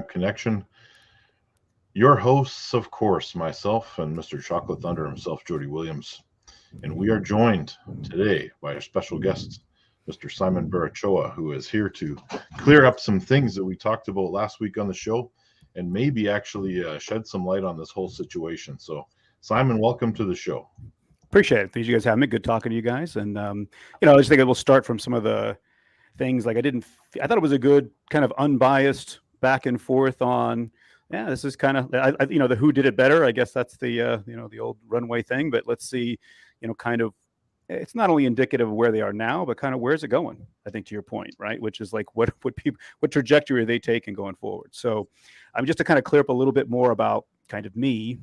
Connection. Your hosts, of course, myself and Mr. Chocolate Thunder himself, Jody Williams. And we are joined today by our special guest, Mr. Simon Berriochoa, who is here to clear up some things that we talked about last week on the show and maybe actually shed some light on this whole situation. So, Simon, welcome to the show. Appreciate it. Thanks you guys having me. Good talking to you guys. And, I just think we'll start from some of the things like I thought it was a good kind of unbiased back and forth on, this is kind of, the who did it better. I guess that's the, the old runway thing, but let's see, kind of, it's not only indicative of where they are now, but kind of where's it going? I think to your point, right? Which is like, what trajectory are they taking going forward? So I'm just to kind of clear up a little bit more about kind of me.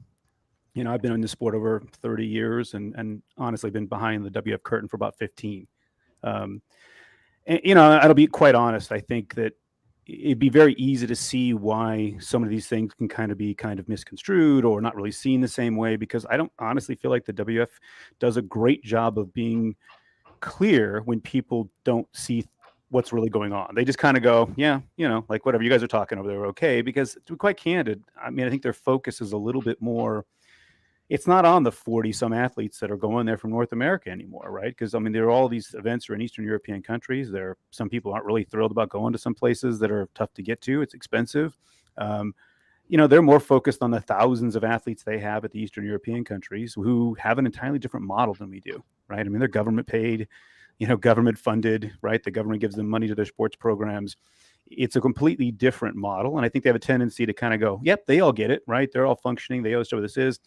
I've been in the sport over 30 years and honestly been behind the WF curtain for about 15. And, I'll be quite honest. I think that it'd be very easy to see why some of these things can kind of misconstrued or not really seen the same way, because I don't honestly feel like the WF does a great job of being clear when people don't see what's really going on. They just kind of go, like whatever you guys are talking over there, okay, because to be quite candid, I think their focus is a little bit more. It's not on the 40 some athletes that are going there from North America anymore, right? Because there are all these events are in Eastern European countries. Some people aren't really thrilled about going to some places that are tough to get to. It's expensive. They're more focused on the thousands of athletes they have at the Eastern European countries who have an entirely different model than we do, right? They're government paid, government funded, right? The government gives them money to their sports programs. It's a completely different model. And I think they have a tendency to kind of go, yep, they all get it, right? They're all functioning. They understand what this is.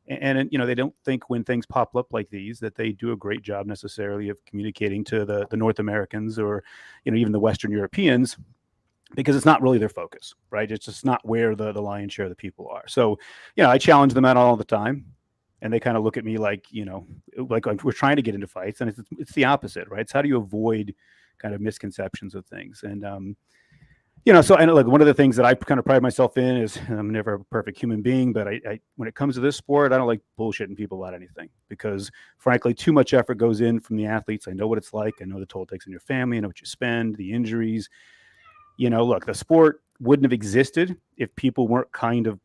And they don't think when things pop up like these that they do a great job necessarily of communicating to the North Americans or, even the Western Europeans, because it's not really their focus, right? It's just not where the lion's share of the people are. So, I challenge them out all the time. And they kind of look at me like, like we're trying to get into fights. And it's the opposite, right? It's how do you avoid kind of misconceptions of things? And, so I know, like, one of the things that I kind of pride myself in is I'm never a perfect human being, but I when it comes to this sport, I don't like bullshitting people about anything because, frankly, too much effort goes in from the athletes. I know what it's like. I know the toll it takes on your family. I know what you spend, the injuries. Look, the sport wouldn't have existed if people weren't kind of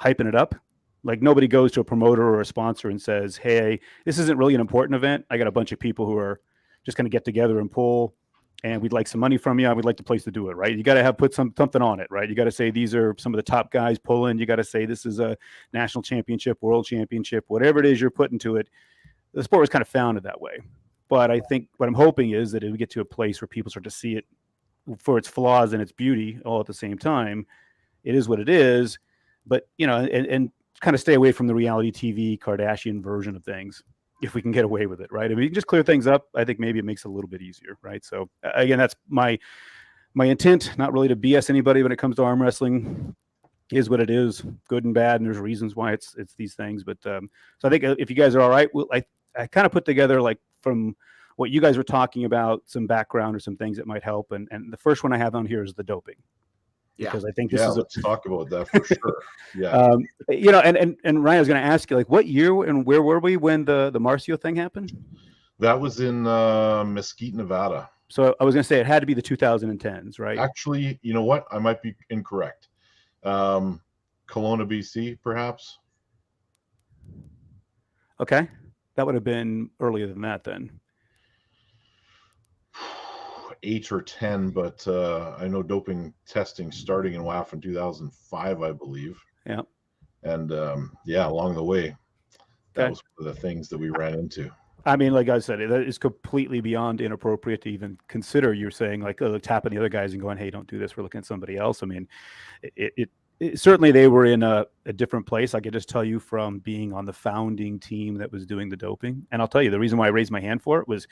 hyping it up. Like, nobody goes to a promoter or a sponsor and says, hey, this isn't really an important event. I got a bunch of people who are just going to get together and pull. And we'd like some money from you. I would like the place to do it, right? You got to put something on it, right? You got to say these are some of the top guys pulling. You got to say this is a national championship, world championship, whatever it is you're putting to it. The sport was kind of founded that way. But I think what I'm hoping is that it would get to a place where people start to see it for its flaws and its beauty all at the same time. It is what it is, but and kind of stay away from the reality TV Kardashian version of things. If we can get away with it, right? You can just clear things up. I think maybe it makes it a little bit easier, right? So again, that's my intent, not really to BS anybody when it comes to arm wrestling. Is what it is, good and bad, and there's reasons why it's these things. But so I think if you guys are all right, I kind of put together, like, from what you guys were talking about, some background or some things that might help. And the first one I have on here is the doping. Yeah, because I think this let's talk about that for sure. Yeah, and Ryan, I was going to ask you, like, what year and where were we when the Marcio thing happened? That was in Mesquite, Nevada. So I was going to say it had to be the 2010s, right? Actually, you know what? I might be incorrect. Kelowna, BC, perhaps. Okay, that would have been earlier than that then. 8 or 10, but I know doping testing starting in WAF in 2005, I believe. Yeah. And along the way, that was one of the things that we ran into. Like I said, that is completely beyond inappropriate to even consider. You're saying, like, tapping the other guys and going, hey, don't do this. We're looking at somebody else. It certainly they were in a different place. I could just tell you from being on the founding team that was doing the doping. And I'll tell you, the reason why I raised my hand for it was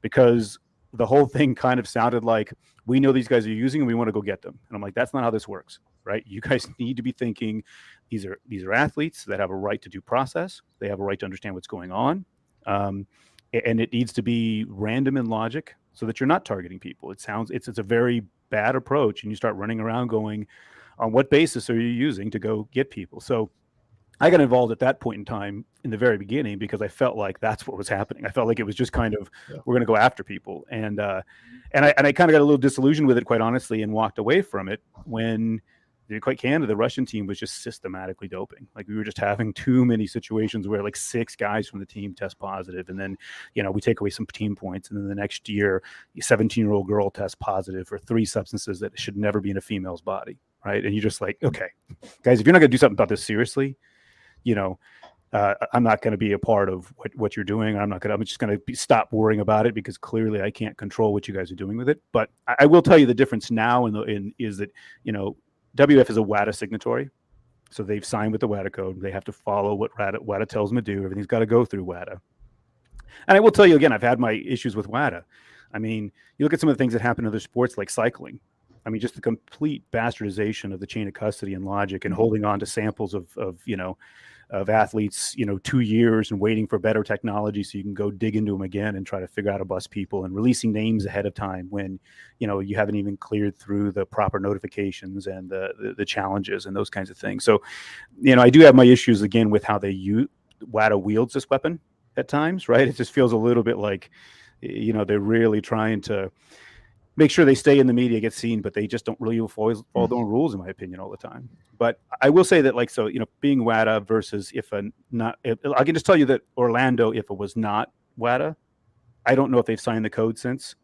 because the whole thing kind of sounded like, we know these guys are using and we want to go get them. And I'm like, that's not how this works, right? You guys need to be thinking these are athletes that have a right to due process. They have a right to understand what's going on. And it needs to be random in logic so that you're not targeting people. It's a very bad approach. And you start running around going, on what basis are you using to go get people? So I got involved at that point in time in the very beginning because I felt like that's what was happening. I felt like it was just kind of, we're going to go after people. And I kind of got a little disillusioned with it, quite honestly, and walked away from it when to be quite candid, the Russian team was just systematically doping. Like we were just having too many situations where like 6 guys from the team test positive, and then, you know, we take away some team points, and then the next year, a 17-year-old girl tests positive for 3 substances that should never be in a female's body, right? And you're just like, okay, guys, if you're not going to do something about this seriously, you know, I'm not going to be a part of what you're doing. I'm just going to stop worrying about it, because clearly I can't control what you guys are doing with it. But I will tell you the difference now is that, you know, WF is a WADA signatory. So they've signed with the WADA code. They have to follow what WADA tells them to do. Everything's got to go through WADA. And I will tell you again, I've had my issues with WADA. I mean, you look at some of the things that happen in other sports like cycling. I mean, just the complete bastardization of the chain of custody and logic, and holding on to samples of athletes, 2 years and waiting for better technology so you can go dig into them again and try to figure out how to bust people, and releasing names ahead of time when, you haven't even cleared through the proper notifications and the challenges and those kinds of things. So, I do have my issues again with how WADA wields this weapon at times, right? It just feels a little bit like, they're really trying to make sure they stay in the media, get seen, but they just don't really always follow their own rules, in my opinion, all the time. But I will say that, being WADA versus IFA, I can just tell you that Orlando IFA was not WADA. I don't know if they've signed the code since,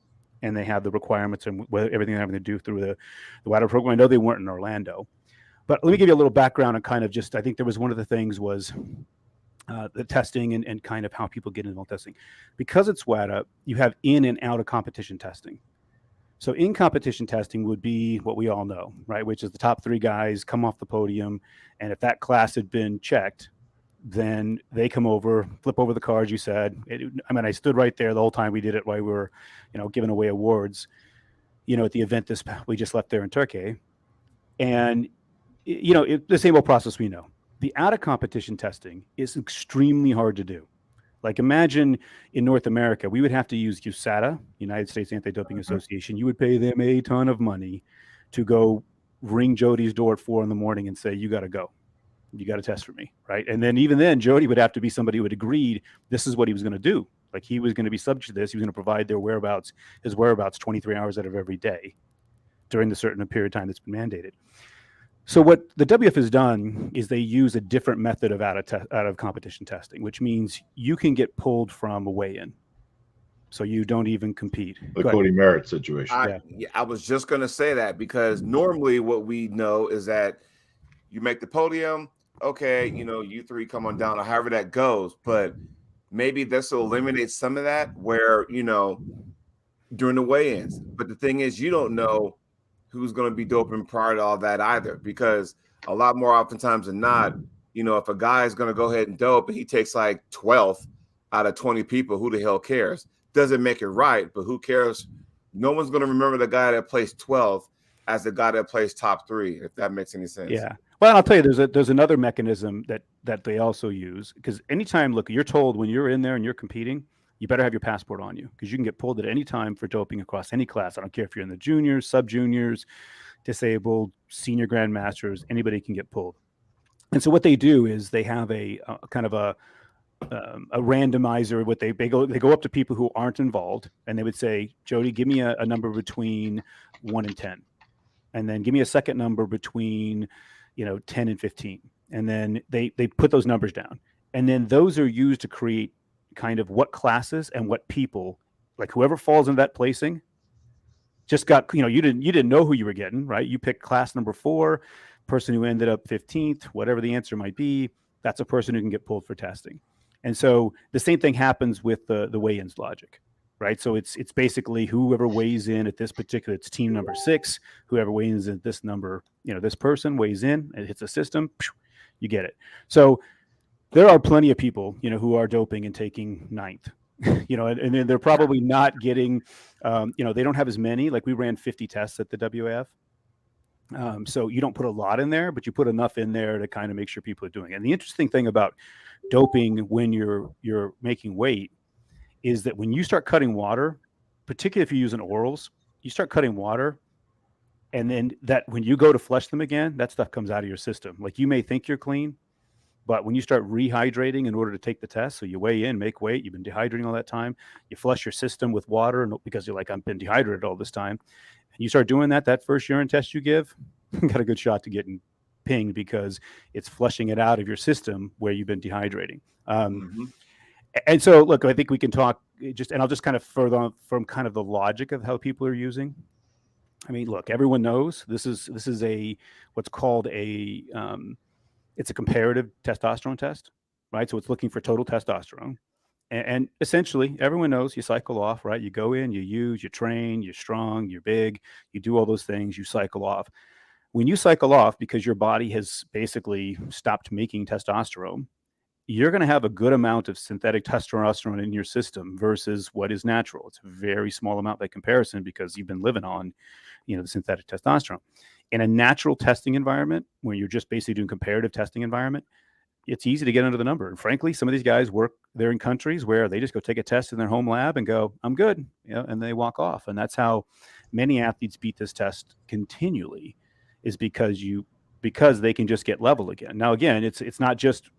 and they have the requirements and everything they're having to do through the WADA program. I know they weren't in Orlando. But let me give you a little background on kind of I think there was one of the things was the testing and kind of how people get involved in testing. Because it's WADA, you have in and out of competition testing. So in competition testing would be what we all know, right? Which is the top 3 guys come off the podium, and if that class had been checked, then they come over, flip over the cards. You said, I stood right there the whole time we did it while we were, giving away awards, at the event we just left there in Turkey. And, the same old process we know. The out of competition testing is extremely hard to do. Like imagine in North America, we would have to use USADA, United States Anti-Doping Association. You would pay them a ton of money to go ring Jody's door at 4 a.m. and say, you got to go. You got to test for me, right? And then even then, Jody would have to be somebody who would agreed this is what he was going to do. Like he was going to be subject to this. He was going to provide his whereabouts 23 hours out of every day during the certain period of time that's been mandated. So what the WF has done is they use a different method of out of competition testing, which means you can get pulled from a weigh-in. So you don't even compete. The Cody Merritt situation. I was just going to say that, because normally what we know is that you make the podium, okay, you 3 come on down, or however that goes. But maybe this will eliminate some of that where, during the weigh-ins. But the thing is, you don't know who's going to be doping prior to all that either, because a lot more oftentimes than not, if a guy is going to go ahead and dope and he takes like 12th out of 20 people, who the hell cares? Doesn't make it right, but who cares? No one's going to remember the guy that placed 12th as the guy that plays top 3, if that makes any sense. Yeah. Well, I'll tell you, there's another mechanism that they also use, because anytime, look, you're told when you're in there and you're competing, you better have your passport on you, because you can get pulled at any time for doping across any class. I don't care if you're in the juniors, sub-juniors, disabled, senior grandmasters, anybody can get pulled. And so what they do is they have a kind of a randomizer. They go up to people who aren't involved, and they would say, Jody, give me a number between 1 and 10. And then give me a second number between 10 and 15. And then they put those numbers down. And then those are used to create kind of what classes and what people, like whoever falls in that placing just got, you didn't know who you were getting, right? You pick class number 4, person who ended up 15th, whatever the answer might be, that's a person who can get pulled for testing. And so the same thing happens with the weigh-ins logic, right? So it's basically whoever weighs in at this particular, it's team number 6, whoever weighs in at this number, this person weighs in, it hits the system, you get it. So there are plenty of people, who are doping and taking 9th, and they're probably not getting, they don't have as many. Like we ran 50 tests at the WAF. So you don't put a lot in there, but you put enough in there to kind of make sure people are doing it. And the interesting thing about doping when you're making weight is that when you start cutting water, particularly if you're using orals, you start cutting water, and then that when you go to flush them again, that stuff comes out of your system. Like you may think you're clean, but when you start rehydrating in order to take the test, so you weigh in, make weight, you've been dehydrating all that time, you flush your system with water because you're like, I've been dehydrated all this time. And you start doing that first urine test you give, got a good shot to getting pinged because it's flushing it out of your system where you've been dehydrating. And so, look, I think we can talk and I'll just kind of further on from kind of the logic of how people are using. I mean, look, everyone knows this is what's called it's a comparative testosterone test, right? So it's looking for total testosterone. And essentially, everyone knows you cycle off, right? You go in, you use, you train, you're strong, you're big, you do all those things, you cycle off. When you cycle off because your body has basically stopped making testosterone, you're going to have a good amount of synthetic testosterone in your system versus what is natural. It's a very small amount by comparison because you've been living on, the synthetic testosterone. In a natural testing environment, where you're just basically doing comparative testing environment, it's easy to get under the number. And frankly, some of these guys they're in countries where they just go take a test in their home lab and go, I'm good, and they walk off. And that's how many athletes beat this test continually, is because they can just get level again. Now, again, it's not just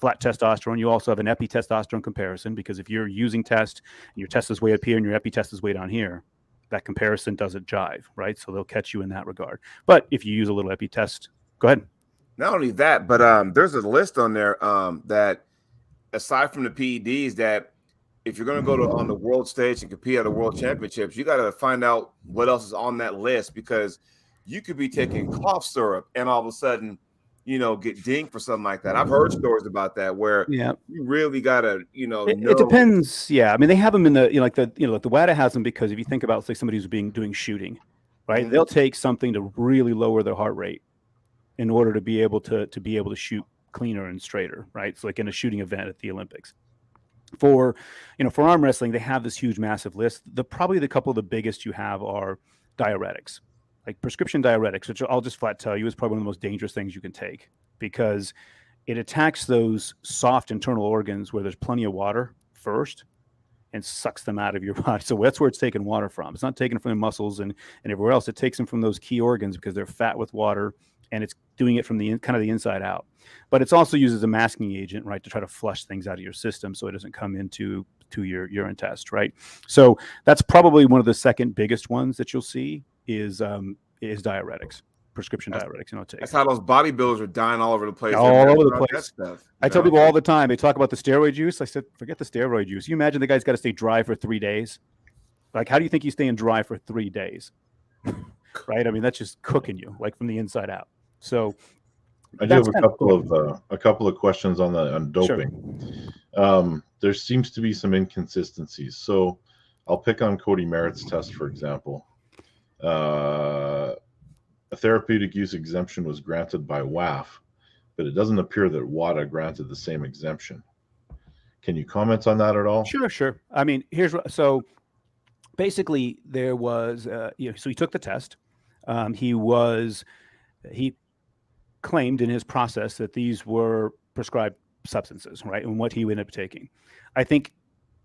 flat testosterone. You also have an epi-testosterone comparison, because if you're using test and your test is way up here and your epi-test is way down here, that comparison doesn't jive, right? So they'll catch you in that regard. But if you use a little epi-test, go ahead. Not only that, but there's a list on there that, aside from the PEDs, that if you're going to go on the world stage and compete at the world championships, you got to find out what else is on that list, because you could be taking cough syrup and all of a sudden, get dinged for something like that. I've heard stories about that where you really got to, know. It depends. Yeah. I mean, they have them in the, like the WADA has them, because if you think about, say, somebody who's doing shooting, right, they'll take something to really lower their heart rate in order to be able to shoot cleaner and straighter, right? So like in a shooting event at the Olympics. For arm wrestling, they have this huge, massive list. Probably the couple of the biggest you have are diuretics, like prescription diuretics, which I'll just flat tell you is probably one of the most dangerous things you can take, because it attacks those soft internal organs where there's plenty of water first and sucks them out of your body. So that's where it's taking water from. It's not taken from the muscles and everywhere else. It takes them from those key organs because they're fat with water, and it's doing it from the inside out. But it's also used as a masking agent, right, to try to flush things out of your system so it doesn't come into your urine test, right? So that's probably one of the second biggest ones that you'll see is diuretics, prescription diuretics. That's how those bodybuilders are dying all over the place. All over the place. I tell people all the time, they talk about the steroid juice. I said, forget the steroid juice. You imagine the guy's got to stay dry for 3 days? Like, how do you think he's staying dry for 3 days? Right? I mean, that's just cooking you, like, from the inside out. So I do have a couple of questions on doping. Sure. There seems to be some inconsistencies. So I'll pick on Cody Merritt's test, for example. A therapeutic use exemption was granted by WAF, but it doesn't appear that WADA granted the same exemption. Can you comment on that at all? Sure. I mean, so basically there was, so he took the test. He claimed in his process that these were prescribed substances, right? And what he ended up taking. I think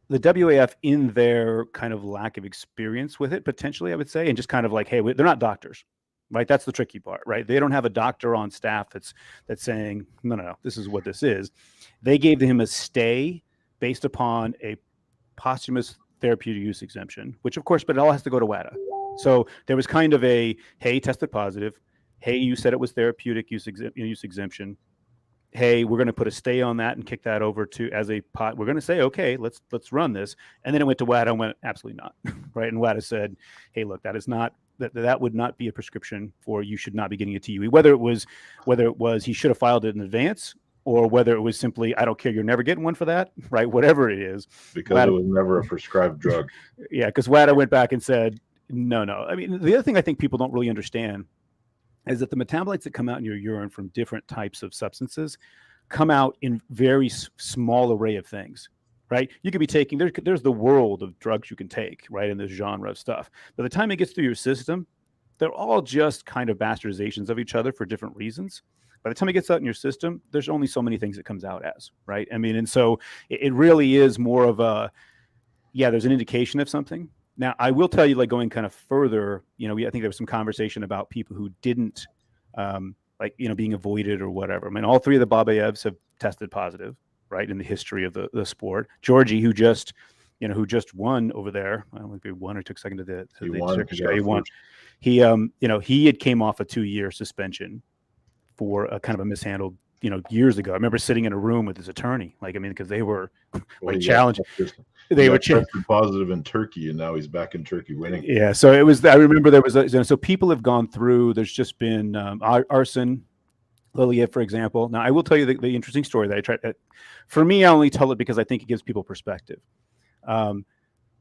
the WAF, in their kind of lack of experience with it, potentially, I would say, and just kind of like, hey, they're not doctors, right? That's the tricky part, right? They don't have a doctor on staff that's saying, no, this is what this is. They gave him a stay based upon a posthumous therapeutic use exemption, which of course, but it all has to go to WADA. So there was kind of a, hey, tested positive. Hey, you said it was therapeutic use exemption. Hey, we're going to put a stay on that and kick that over to as a pot. We're going to say, okay, let's run this. And then it went to WADA and went, absolutely not. Right. And WADA said, hey, look, that is not, that would not be a prescription for, you should not be getting a TUE, whether it was he should have filed it in advance, or whether it was simply, I don't care, you're never getting one for that, right? Whatever it is. Because WADA, it was never a prescribed drug. Yeah, because WADA went back and said, no. I mean, the other thing I think people don't really understand is that the metabolites that come out in your urine from different types of substances come out in very small array of things, right? You could be taking, there's the world of drugs you can take, right, in this genre of stuff. By the time it gets through your system, they're all just kind of bastardizations of each other for different reasons. By the time it gets out in your system, there's only so many things it comes out as, right? I mean, and so it really is more of a, there's an indication of something. Now, I will tell you, like, going kind of further, I think there was some conversation about people who didn't, being avoided or whatever. I mean, all three of the Babayevs have tested positive, right, in the history of the sport. Georgie, who just who just won over there. I don't know if he won or took second to the circus guy. He won. He he had came off a 2-year suspension for a kind of a mishandled, years ago. I remember sitting in a room with his attorney, because they were challenging. They were tested positive in Turkey, and now he's back in Turkey winning. Yeah, so it was. I remember there was so people have gone through. There's just been Arsen Liliev, for example. Now, I will tell you the interesting story that I tried. For me, I only tell it because I think it gives people perspective. Arsen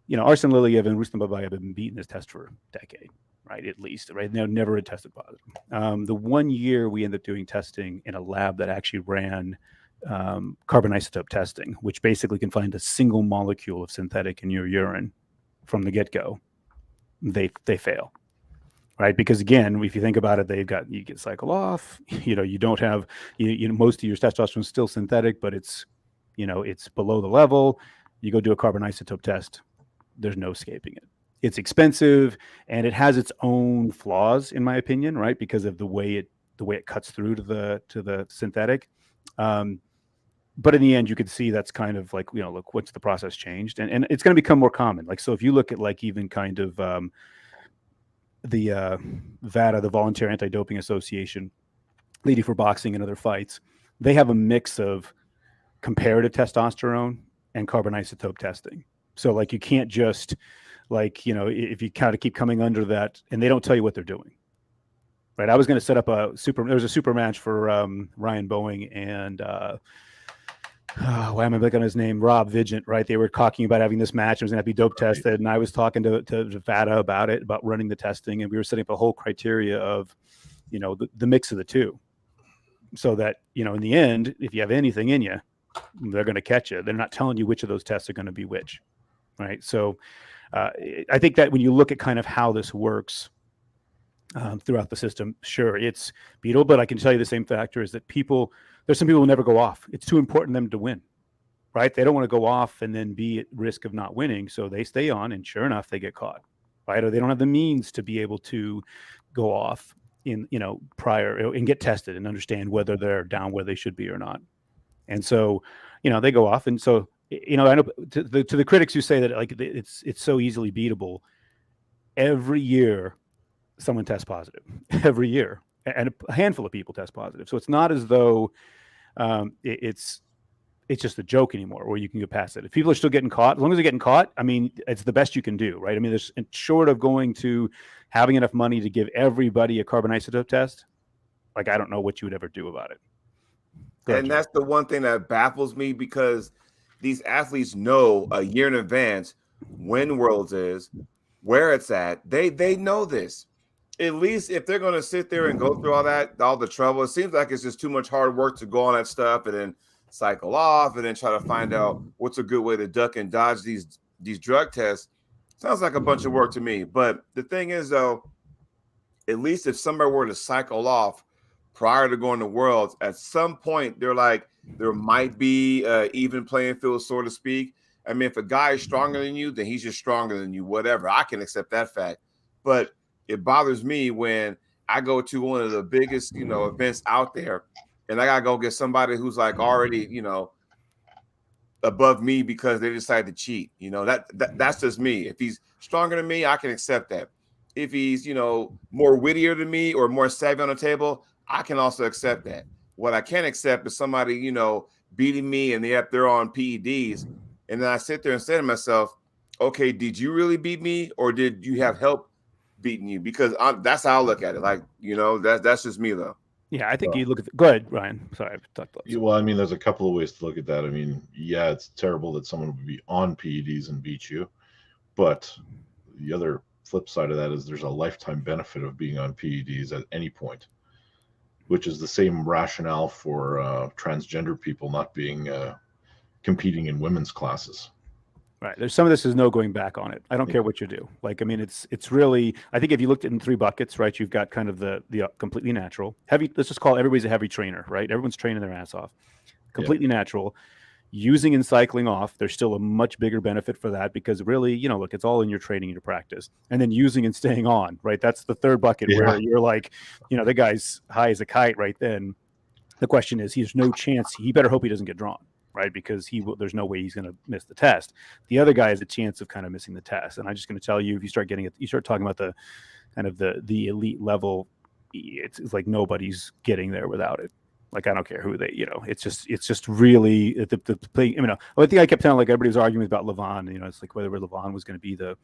Liliev and Rustam Babayev have been beating this test for a decade, right? At least, right? They never had tested positive. The 1 year we ended up doing testing in a lab that actually ran carbon isotope testing, which basically can find a single molecule of synthetic in your urine from the get-go, they fail. Right, because again, if you think about it, you get cycle off. You don't have most of your testosterone is still synthetic, but it's below the level. You go do a carbon isotope test, there's no escaping it. It's expensive and it has its own flaws, in my opinion, right? Because of the way it cuts through to the synthetic. But in the end, you could see that's kind of like, look, what's the process changed, and it's going to become more common. So if you look at even kind of the VADA, the Volunteer Anti-Doping Association, Lady for Boxing and other fights, they have a mix of comparative testosterone and carbon isotope testing. So you can't just if you kind of keep coming under that, and they don't tell you what they're doing. Right. I was going to set up there was a super match for Ryan Boeing and why am I blanking on his name? Rob Vigent, right? They were talking about having this match. It was going to be dope tested. And I was talking to VADA about it, about running the testing. And we were setting up a whole criteria of, the mix of the two. So that, in the end, if you have anything in you, they're going to catch you. They're not telling you which of those tests are going to be which, right? So I think that when you look at kind of how this works throughout the system, sure, it's beatable. But I can tell you the same factor is that there's some people who never go off. It's too important to them to win, right? They don't want to go off and then be at risk of not winning. So they stay on, and sure enough, they get caught, right? Or they don't have the means to be able to go off prior and get tested and understand whether they're down where they should be or not. And so, they go off. And so, I know to the critics who say that it's so easily beatable, every year someone tests positive, every year. And a handful of people test positive. So it's not as though it's just a joke anymore, where you can get past it. If people are still getting caught, as long as they're getting caught, it's the best you can do, right? There's short of going to having enough money to give everybody a carbon isotope test. I don't know what you would ever do about it. And that's the one thing that baffles me, because these athletes know a year in advance when Worlds is, where it's at. They know this. At least if they're going to sit there and go through all the trouble, it seems like it's just too much hard work to go on that stuff and then cycle off and then try to find out what's a good way to duck and dodge these drug tests. Sounds like a bunch of work to me. But the thing is, though, at least if somebody were to cycle off prior to going to Worlds, at some point there might be an even playing field, so to speak. If a guy is stronger than you, then he's just stronger than you, whatever. I can accept that fact. But it bothers me when I go to one of the biggest, events out there, and I gotta go get somebody who's already, above me because they decided to cheat. That's just me. If he's stronger than me, I can accept that. If he's, more wittier than me or more savvy on the table, I can also accept that. What I can't accept is somebody, beating me and they're on PEDs, and then I sit there and say to myself, okay, did you really beat me, or did you have help beating you? Because that's how I look at it. That's just me, though. Yeah, I think you look at go ahead, Ryan. Sorry, I've talked about this. Well, there's a couple of ways to look at that. Yeah, it's terrible that someone would be on PEDs and beat you, but the other flip side of that is there's a lifetime benefit of being on PEDs at any point, which is the same rationale for transgender people not being competing in women's classes. Right. There's some of this is no going back on it. I don't care what you do. It's really, I think if you looked at it in 3 buckets, right, you've got kind of the completely natural, heavy, let's just call everybody's a heavy trainer, right? Everyone's training their ass off. Completely natural. Using and cycling off, there's still a much bigger benefit for that, because really, look, it's all in your training and your practice. And then using and staying on, right? That's the third bucket where you're the guy's high as a kite right then. The question is, he has no chance. He better hope he doesn't get drawn. right? Because there's no way he's going to miss the test. The other guy has a chance of kind of missing the test. And I'm just going to tell you, if you start getting it, you start talking about the kind of the elite level, it's like nobody's getting there without it. Like, I don't care who they, it's just really the play. I think I kept telling, like, everybody was arguing about Levon, it's like whether Levon was going to be the,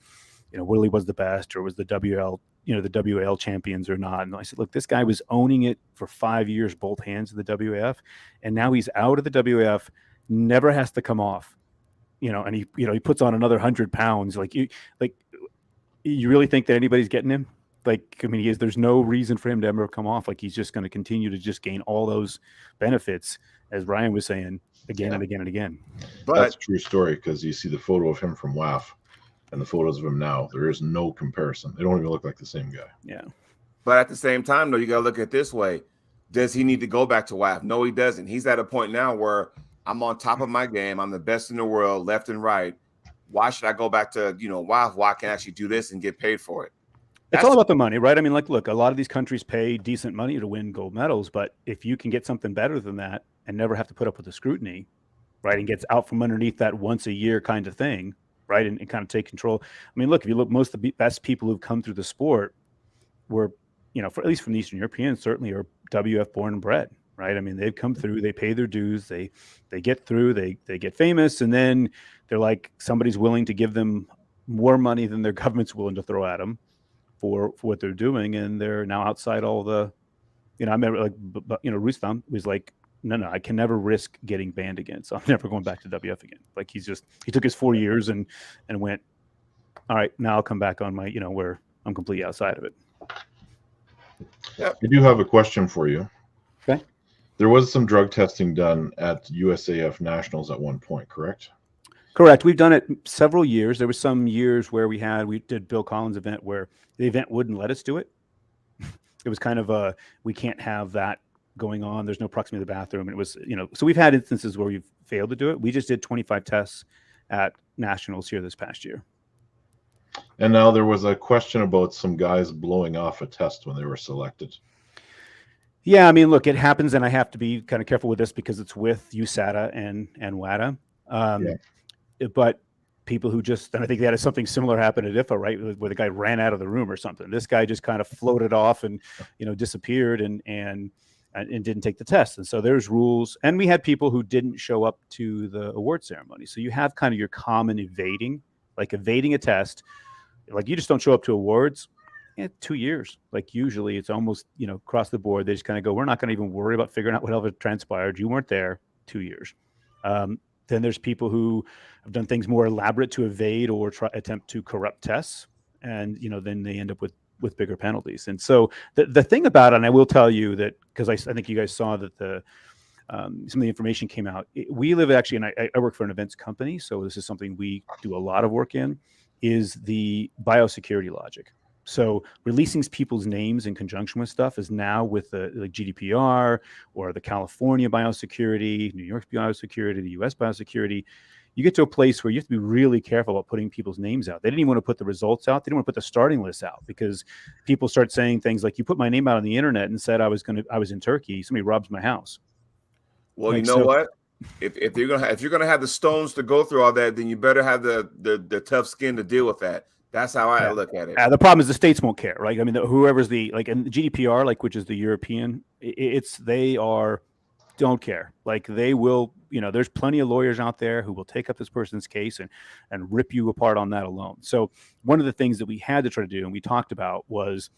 Willie was the best, or was the WL, the WAL champions or not. And I said, look, this guy was owning it for 5 years, both hands of the WAF. And now he's out of the WAF, never has to come off, and he puts on another 100 pounds. Like you really think that anybody's getting him? Like, I mean, there's no reason for him to ever come off. Like, he's just going to continue to just gain all those benefits, as Ryan was saying, again and again and again. But that's a true story, because you see the photo of him from WAF and the photos of him now. There is no comparison. They don't even look like the same guy. Yeah. But at the same time, though, you got to look at it this way. Does he need to go back to WAF? No, he doesn't. He's at a point now where I'm on top of my game. I'm the best in the world, left and right. Why should I go back to, WAF? Why can't I actually do this and get paid for it? It's all about the money, right? I mean, like, look, a lot of these countries pay decent money to win gold medals, but if you can get something better than that and never have to put up with the scrutiny, right, and gets out from underneath that once a year kind of thing, right, and kind of take control. I mean, look, if you look, most of the best people who've come through the sport were, for at least from the Eastern Europeans, certainly are WF born and bred, right? I mean, they've come through, they pay their dues, they get through, they get famous, and then they're like, somebody's willing to give them more money than their government's willing to throw at them for what they're doing, and they're now outside all the, I remember, like, Rustam was like, no, I can never risk getting banned again, so I'm never going back to WF again. Like, he took his 4 years and went, all right, now I'll come back on my, where I'm completely outside of it. Yeah, I do have a question for you. Okay. There was some drug testing done at USAF Nationals at one point, correct? Correct. We've done it several years. There were some years where we did Bill Collins' event where the event wouldn't let us do it. It was kind of we can't have that going on. There's no proximity to the bathroom. And it was, so we've had instances where we've failed to do it. We just did 25 tests at Nationals here this past year. And now there was a question about some guys blowing off a test when they were selected. Yeah, I mean, look, it happens, and I have to be kind of careful with this because it's with USADA and WADA. But people who and I think they had something similar happen at IFA, right, where the guy ran out of the room or something. This guy just kind of floated off and, disappeared and didn't take the test. And so there's rules. And we had people who didn't show up to the award ceremony. So you have kind of your common evading a test. Like, you just don't show up to awards. 2 years. Like, usually it's almost, across the board. They just kind of go, we're not going to even worry about figuring out whatever transpired. You weren't there. 2 years. Then there's people who have done things more elaborate to evade or attempt to corrupt tests. And, then they end up with bigger penalties. And so the thing about it, and I will tell you that, because I think you guys saw that some of the information came out. We live actually, and I work for an events company, so this is something we do a lot of work in, is the biosecurity logic. So releasing people's names in conjunction with stuff is now with the GDPR or the California biosecurity, New York's biosecurity, the US biosecurity. You get to a place where you have to be really careful about putting people's names out. They didn't even want to put the results out. They didn't want to put the starting list out because people start saying things like, you put my name out on the internet and said I was in Turkey. Somebody robs my house. Well, you know what? If you're gonna have the stones to go through all that, then you better have the tough skin to deal with that. That's how I look at it. The problem is the states won't care, right? I mean, whoever's and the GDPR, which is the European, they don't care. Like, they will, there's plenty of lawyers out there who will take up this person's case and rip you apart on that alone. So one of the things that we had to try to do, and we talked about, was,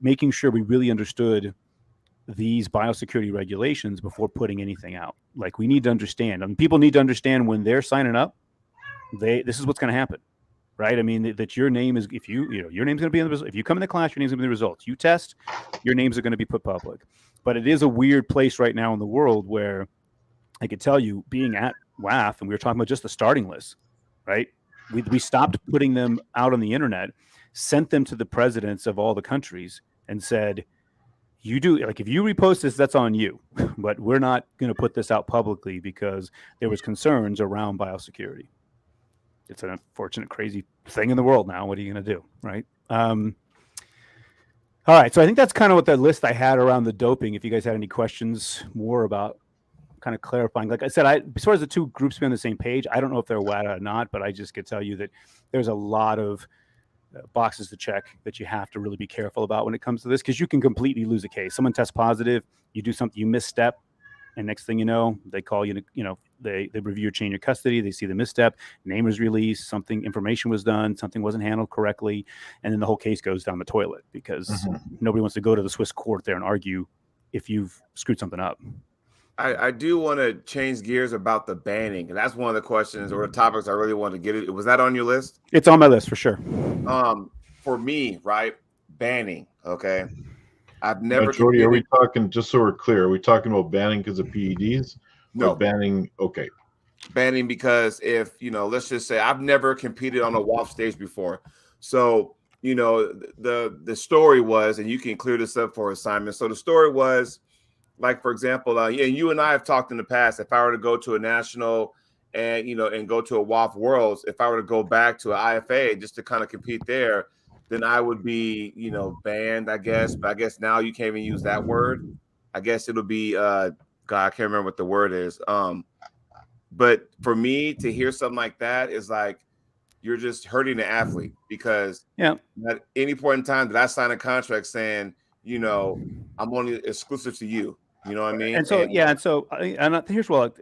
making sure we really understood these biosecurity regulations before putting anything out. Like, we need to understand, people need to understand when they're signing up, this is what's going to happen. Right. I mean, that your name is, if your name's going to be in the results. If you come in the class, your name's going to be in the results. You test, your names are going to be put public. But it is a weird place right now in the world where I could tell you, being at WAF, and we were talking about just the starting list, right? We stopped putting them out on the internet, sent them to the presidents of all the countries and said, if you repost this, that's on you. But we're not going to put this out publicly because there was concerns around biosecurity. It's an unfortunate, crazy thing in the world now. What are you going to do, right? All right, so I think that's kind of what the list I had around the doping. If you guys had any questions more about kind of clarifying. Like I said, as far as the two groups being on the same page, I don't know if they're WADA or not, but I just could tell you that there's a lot of boxes to check that you have to really be careful about when it comes to this, because you can completely lose a case. Someone tests positive, you do something, you misstep, and next thing you know, they call you, they review your chain of custody, they see the misstep, name was released, information was done, something wasn't handled correctly, and then the whole case goes down the toilet because nobody wants to go to the Swiss court there and argue if you've screwed something up. I do want to change gears about the banning, and that's one of the questions or the topics I really want to get it. Was that on your list? It's on my list for sure. For me, right? Banning. Okay. I've never. Jody, are we talking, just so we're clear, are we talking about banning because of PEDs? No. Banning, okay. Banning because if, let's just say I've never competed on a WAF stage before. So, the story was, and you can clear this up for us, Simon. So the story was, like, for example, you and I have talked in the past, if I were to go to a national and, and go to a WAF Worlds, if I were to go back to an IFA just to kind of compete there, then I would be, banned, I guess. But I guess now you can't even use that word. I guess it'll be, God, I can't remember what the word is. But for me to hear something like that is like, you're just hurting the athlete, because at any point in time that I sign a contract saying, I'm only exclusive to you. You know what I mean? And so, here's look,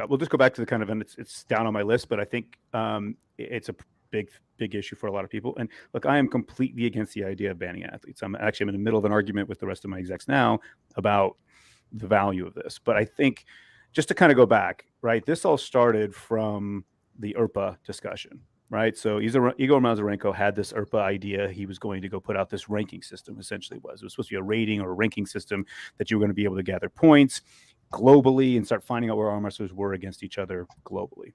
we'll just go back to the kind of, and it's down on my list, but I think it's a big issue for a lot of people. And look, I am completely against the idea of banning athletes. I'm in the middle of an argument with the rest of my execs now about the value of this. But I think just to kind of go back, right, this all started from the IRPA discussion, right? So Igor Mazurenko had this IRPA idea. He was going to go put out this ranking system, essentially. It was supposed to be a rating or a ranking system that you were going to be able to gather points globally and start finding out where arm wrestlers were against each other globally.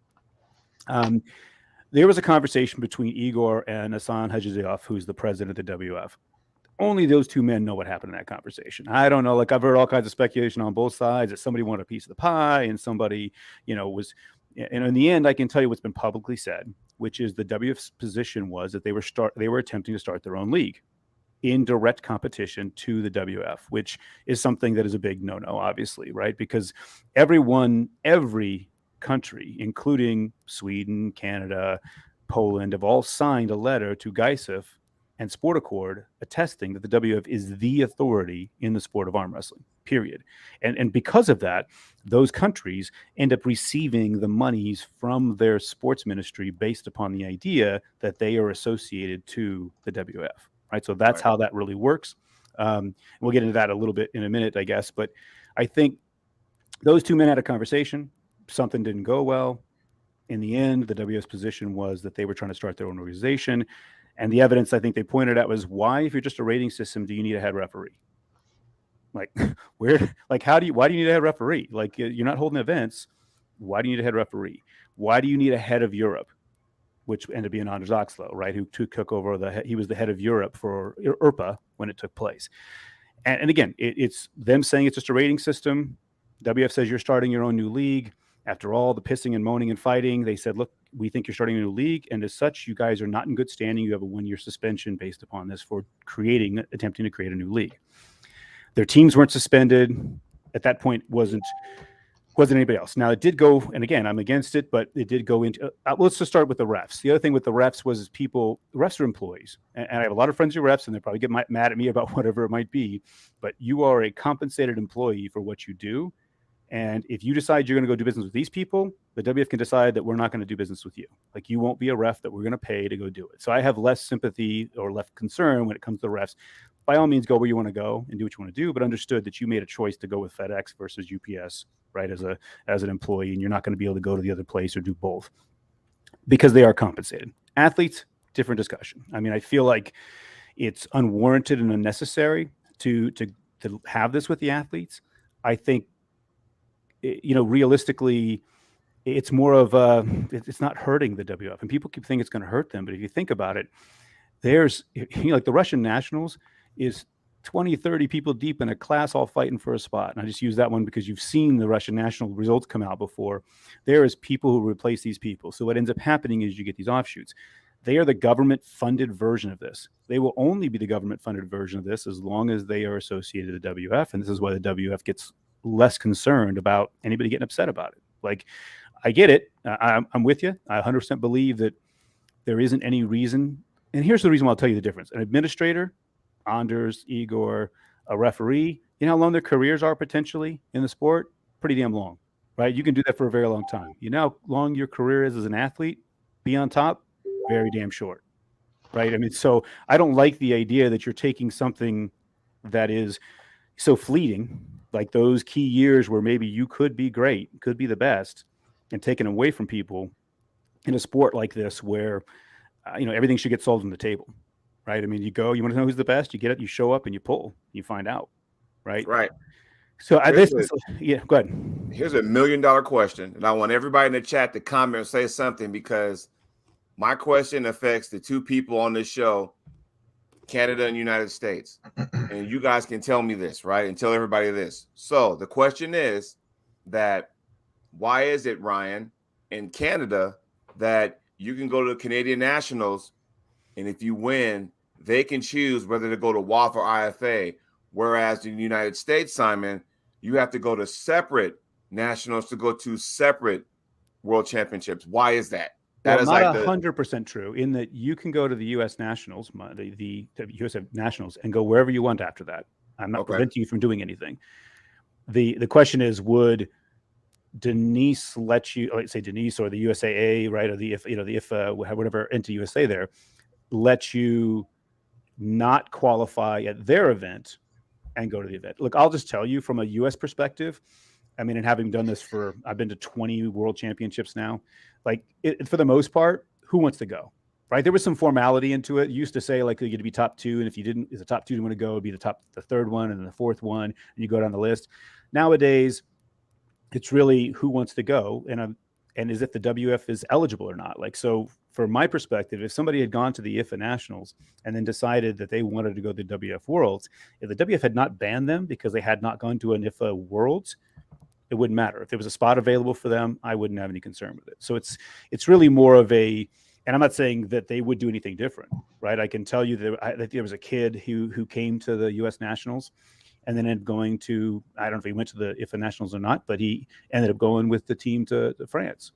There was a conversation between Igor and Hassan Hajizioff, who's the president of the WF. Only those two men know what happened in that conversation. I don't know. Like, I've heard all kinds of speculation on both sides that somebody wanted a piece of the pie and somebody, was, and in the end, I can tell you what's been publicly said, which is the WF's position was that they were attempting to start their own league in direct competition to the WF, which is something that is a big no-no, obviously, right? Because every country, including Sweden, Canada, Poland, have all signed a letter to GISIF and Sport Accord attesting that the WF is the authority in the sport of arm wrestling, period. And because of that, those countries end up receiving the monies from their sports ministry based upon the idea that they are associated to the WF, right? So that's how that really works. We'll get into that a little bit in a minute, I guess. But I think those two men had a conversation. Something didn't go well. In the end, the WF's position was that they were trying to start their own organization. And the evidence I think they pointed at was, why, if you're just a rating system, do you need a head referee? Like, why do you need a head referee? Like, you're not holding events. Why do you need a head referee? Why do you need a head of Europe? Which ended up being Anders Oxlow, right? Who took over he was the head of Europe for IRPA when it took place. And again, it's them saying it's just a rating system. WF says you're starting your own new league. After all the pissing and moaning and fighting, they said, look, we think you're starting a new league. And as such, you guys are not in good standing. You have a 1-year suspension based upon this for attempting to create a new league. Their teams weren't suspended. At that point, wasn't anybody else. Now, it did go, and again, I'm against it, but it did go into, let's just start with the refs. The other thing with the refs was the refs are employees. And I have a lot of friends who are refs, and they probably get mad at me about whatever it might be. But you are a compensated employee for what you do. And if you decide you're going to go do business with these people, the WF can decide that we're not going to do business with you. Like, you won't be a ref that we're going to pay to go do it. So I have less sympathy or less concern when it comes to the refs. By all means, go where you want to go and do what you want to do, but understood that you made a choice to go with FedEx versus UPS, right, as an employee, and you're not going to be able to go to the other place or do both because they are compensated. Athletes, different discussion. I mean, I feel like it's unwarranted and unnecessary to have this with the athletes. I think, realistically, it's more of it's not hurting the WF, and people keep thinking it's going to hurt them. But if you think about it, there's, like, the Russian nationals is 20, 30 people deep in a class all fighting for a spot. And I just use that one because you've seen the Russian national results come out before. There is people who replace these people. So what ends up happening is you get these offshoots. They are the government-funded version of this. They will only be the government-funded version of this as long as they are associated with the WF. And this is why the WF gets less concerned about anybody getting upset about it. Like, I get it. I'm with you. I 100% believe that there isn't any reason. And here's the reason why I'll tell you the difference. An administrator, Anders, Igor, a referee, you know how long their careers are potentially in the sport? Pretty damn long, right? You can do that for a very long time. You know how long your career is as an athlete? Be on top? Very damn short, right? I mean, so I don't like the idea that you're taking something that is so fleeting, like those key years where maybe you could be great, could be the best, and taken away from people in a sport like this where everything should get sold on the table, right? I mean, you go, you want to know who's the best, you get it, you show up and you pull, you find out, right? Right. So yeah, go ahead. Here's $1 million question, and I want everybody in the chat to comment or say something, because my question affects the two people on this show, Canada and United States. And you guys can tell me this, right? And tell everybody this. So the question is that why is it, Ryan, in Canada that you can go to the Canadian Nationals, and if you win, they can choose whether to go to WAF or IFA, whereas in the United States, Simon, you have to go to separate nationals to go to separate world championships. Why is that? That Well, is not like 100% true, in that you can go to the U.S. Nationals, the U.S. Nationals, and go wherever you want after that. I'm not preventing you from doing anything. The question is, would Denise let you, let's say Denise or the USAA, right, or the IFA, whatever entity USA there, let you not qualify at their event and go to the event? Look, I'll just tell you from a U.S. perspective. I mean, and having done this I've been to 20 world championships now. Like, for the most part, who wants to go, right? There was some formality into it. You used to say, like, you had to be top two, and if you didn't, as a top two didn't want to go, it'd be the third one and then the fourth one, and you go down the list. Nowadays, it's really who wants to go, and is if the WF is eligible or not. Like, so from my perspective, if somebody had gone to the IFA Nationals and then decided that they wanted to go to the WF Worlds, if the WF had not banned them because they had not gone to an IFA Worlds, it wouldn't matter. If there was a spot available for them, I wouldn't have any concern with it. So it's really more of and I'm not saying that they would do anything different, right? I can tell you that there was a kid who came to the U.S. Nationals and then ended up going to, I don't know if he went to the IFA Nationals or not, but he ended up going with the team to France,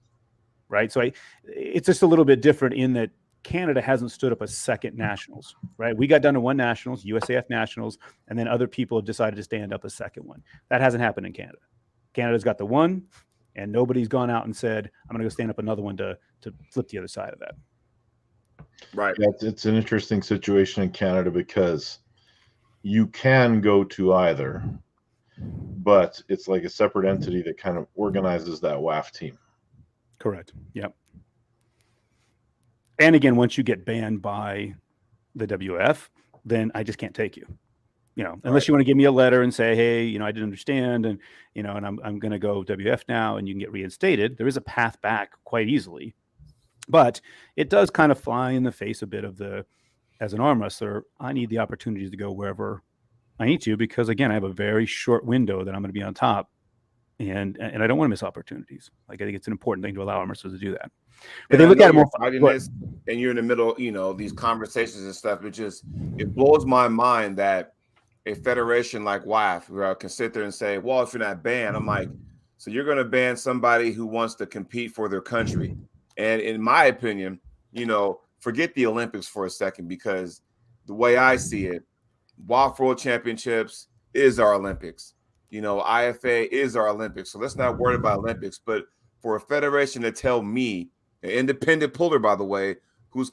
right? So it's just a little bit different in that Canada hasn't stood up a second Nationals, right? We got down to one Nationals, USAF Nationals, and then other people have decided to stand up a second one. That hasn't happened in Canada. Canada's got the one, and nobody's gone out and said, I'm going to go stand up another one to flip the other side of that. right. Yeah, it's an interesting situation in Canada because you can go to either, but it's like a separate entity that kind of organizes that WAF team. Correct. Yep. And again, once you get banned by the WF, then I just can't take you. Unless you want to give me a letter and say, hey, I didn't understand, and and I'm going to go WF now, and you can get reinstated. There is a path back quite easily, but it does kind of fly in the face a bit of as an arm wrestler, I need the opportunities to go wherever I need to, because again, I have a very short window that I'm going to be on top, and I don't want to miss opportunities. Like, I think it's an important thing to allow arm wrestlers to do that. But they look at it more. And you're in the middle, these conversations and stuff. It blows my mind that a federation like WAF can sit there and say, well, if you're not banned, I'm like, so you're going to ban somebody who wants to compete for their country. And in my opinion, forget the Olympics for a second, because the way I see it, WAF World Championships is our Olympics. IFA is our Olympics. So let's not worry about Olympics. But for a federation to tell me, an independent puller, by the way, who's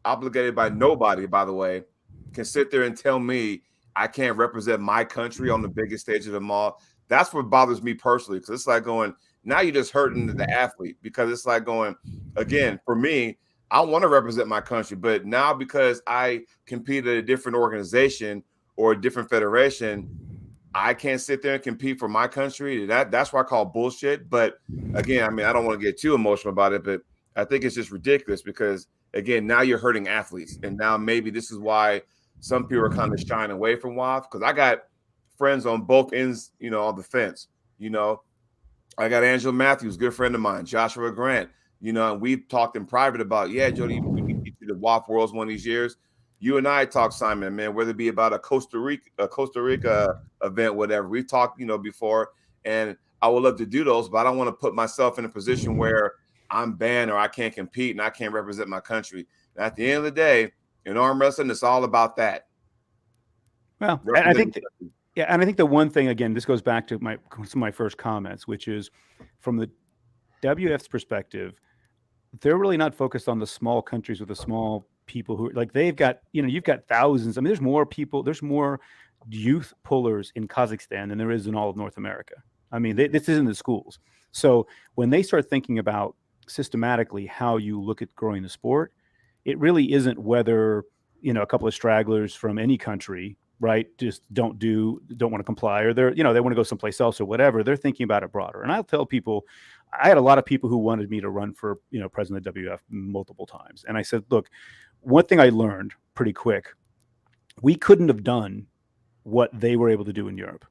obligated by nobody, by the way, can sit there and tell me I can't represent my country on the biggest stage of them all. That's what bothers me personally, because it's like going, now you're just hurting the athlete, because it's like going, again, for me, I want to represent my country, but now because I compete at a different organization or a different federation, I can't sit there and compete for my country. That's what I call bullshit. But again, I mean, I don't want to get too emotional about it, but I think it's just ridiculous, because again, now you're hurting athletes. And now maybe this is why some people are kind of shying away from WAF, because I got friends on both ends, of the fence. I got Angela Matthews, good friend of mine, Joshua Grant, and we've talked in private about, yeah, Jody, we need to get you to WAF Worlds one of these years. you and I talk, Simon, man, whether it be about a Costa Rica event, whatever. We've talked, before, and I would love to do those, but I don't want to put myself in a position where I'm banned or I can't compete and I can't represent my country. And at the end of the day, in arm wrestling, it's all about that. Well, and I think, and I think the one thing, again, this goes back to some of my first comments, which is from the WF's perspective, they're really not focused on the small countries with the small people who like they've got, you've got thousands. I mean, there's more people, there's more youth pullers in Kazakhstan than there is in all of North America. I mean, this is in the schools. So when they start thinking about systematically how you look at growing the sport, it really isn't whether, a couple of stragglers from any country, right, just don't want to comply, or they want to go someplace else or whatever. They're thinking about it broader. And I'll tell people, I had a lot of people who wanted me to run for, president of WF multiple times. And I said, look, one thing I learned pretty quick, we couldn't have done what they were able to do in Europe,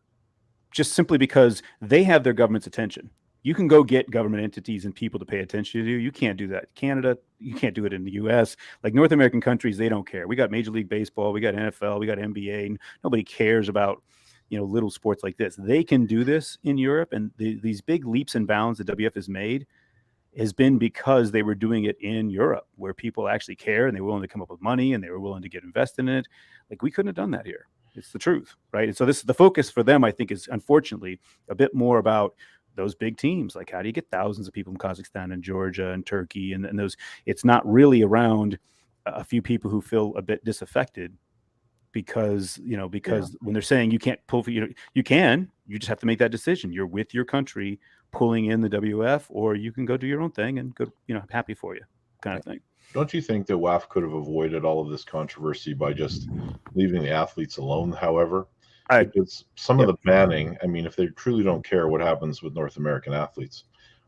just simply because they have their government's attention. You can go get government entities and people to pay attention to you. You can't do that in Canada. You can't do it in the US. Like North American countries, they don't care. We got Major League Baseball, we got NFL, we got NBA, and nobody cares about, little sports like this. They can do this in Europe. And these big leaps and bounds that WF has made has been because they were doing it in Europe, where people actually care and they were willing to come up with money and they were willing to get invested in it. Like we couldn't have done that here. It's the truth, right? And so this is the focus for them, I think, is unfortunately a bit more about those big teams. Like, how do you get thousands of people from Kazakhstan and Georgia and Turkey and those? It's not really around a few people who feel a bit disaffected because when they're saying you can't pull for, you just have to make that decision. You're with your country pulling in the WF, or you can go do your own thing and go, happy for you kind of thing. Don't you think that WAF could have avoided all of this controversy by just leaving the athletes alone, however? Because some of the banning, I mean, if they truly don't care what happens with North American athletes,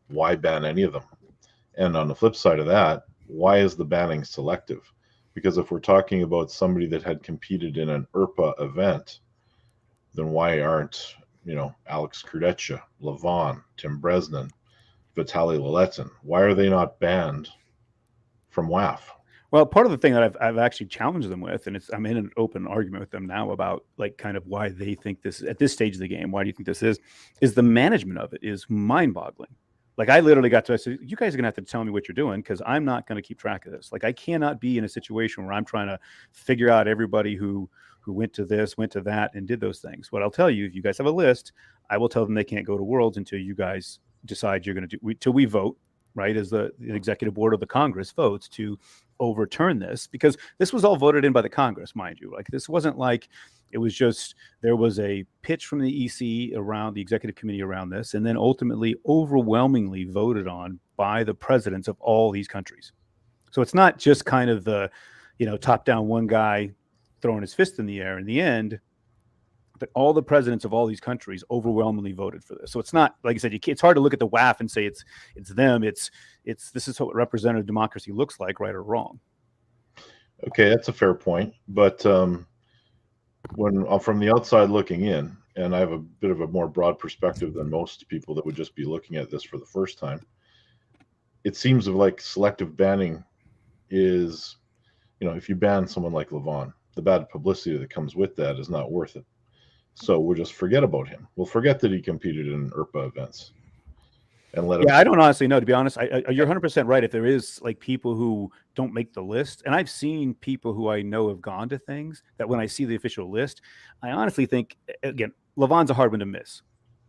why ban any of them? And on the flip side of that, why is the banning selective? Because if we're talking about somebody that had competed in an IRPA event, then why aren't, Alex Kurdetcha, Levon, Tim Bresnan, Vitaly Leletin, why are they not banned from WAF? Well, part of the thing that I've actually challenged them with, and I'm in an open argument with them now about like kind of why they think this at this stage of the game. Why do you think this is the management of it is mind-boggling. Like I literally got to, I said, you guys are gonna have to tell me what you're doing because I'm not going to keep track of this. Like I cannot be in a situation where I'm trying to figure out everybody who went to this, went to that, and did those things. What I'll tell you, if you guys have a list, I will tell them they can't go to Worlds until you guys decide you're going to do, till we vote, right? As the executive board of the Congress votes to overturn this, because this was all voted in by the Congress, mind you. Like this wasn't like it was just, there was a pitch from the EC around the executive committee around this, and then ultimately overwhelmingly voted on by the presidents of all these countries. So it's not just kind of the, top down one guy throwing his fist in the air in the end, but all the presidents of all these countries overwhelmingly voted for this. So it's not, like I said, it's hard to look at the WAF and say it's them. It's this is what representative democracy looks like, right or wrong. Okay, that's a fair point. But when from the outside looking in, and I have a bit of a more broad perspective than most people that would just be looking at this for the first time, it seems like selective banning is, if you ban someone like Levon, the bad publicity that comes with that is not worth it. So we'll just forget about him. We'll forget that he competed in IRPA events and let him. Yeah, I don't honestly know, to be honest. You're 100% right. If there is like people who don't make the list, and I've seen people who I know have gone to things that when I see the official list, I honestly think, again, Levon's a hard one to miss,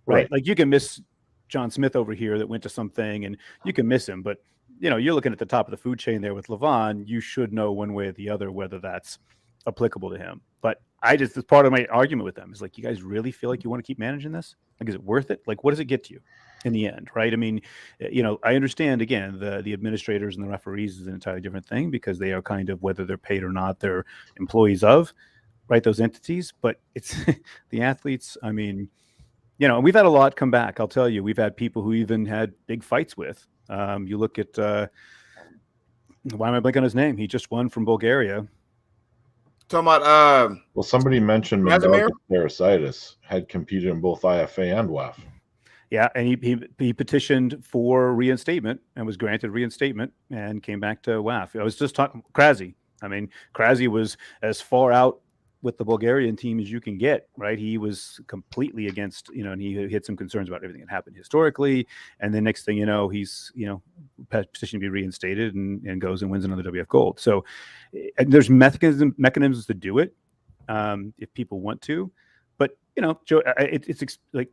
right? Like you can miss John Smith over here that went to something and you can miss him, but you're looking at the top of the food chain there with Levon. You should know one way or the other whether that's applicable to him. But as part of my argument with them is like, you guys really feel like you want to keep managing this? Like, is it worth it? Like, what does it get you in the end? Right. I mean, I understand, again, the administrators and the referees is an entirely different thing because they are kind of, whether they're paid or not, they're employees of, right, those entities. But it's the athletes. I mean, we've had a lot come back. I'll tell you, we've had people who even had big fights with. You look at, why am I blanking on his name? He just won from Bulgaria. Talking about well, somebody mentioned Mendel Parasitis had competed in both IFA and WAF. Yeah, and he petitioned for reinstatement and was granted reinstatement and came back to WAF. I was just talking Krasny. I mean, Krasny was as far out with the Bulgarian team as you can get, right? He was completely against, and he had some concerns about everything that happened historically. And then next thing you know, he's, petitioned to be reinstated and goes and wins another WF gold. So there's mechanisms to do it if people want to. But, Joe, it's like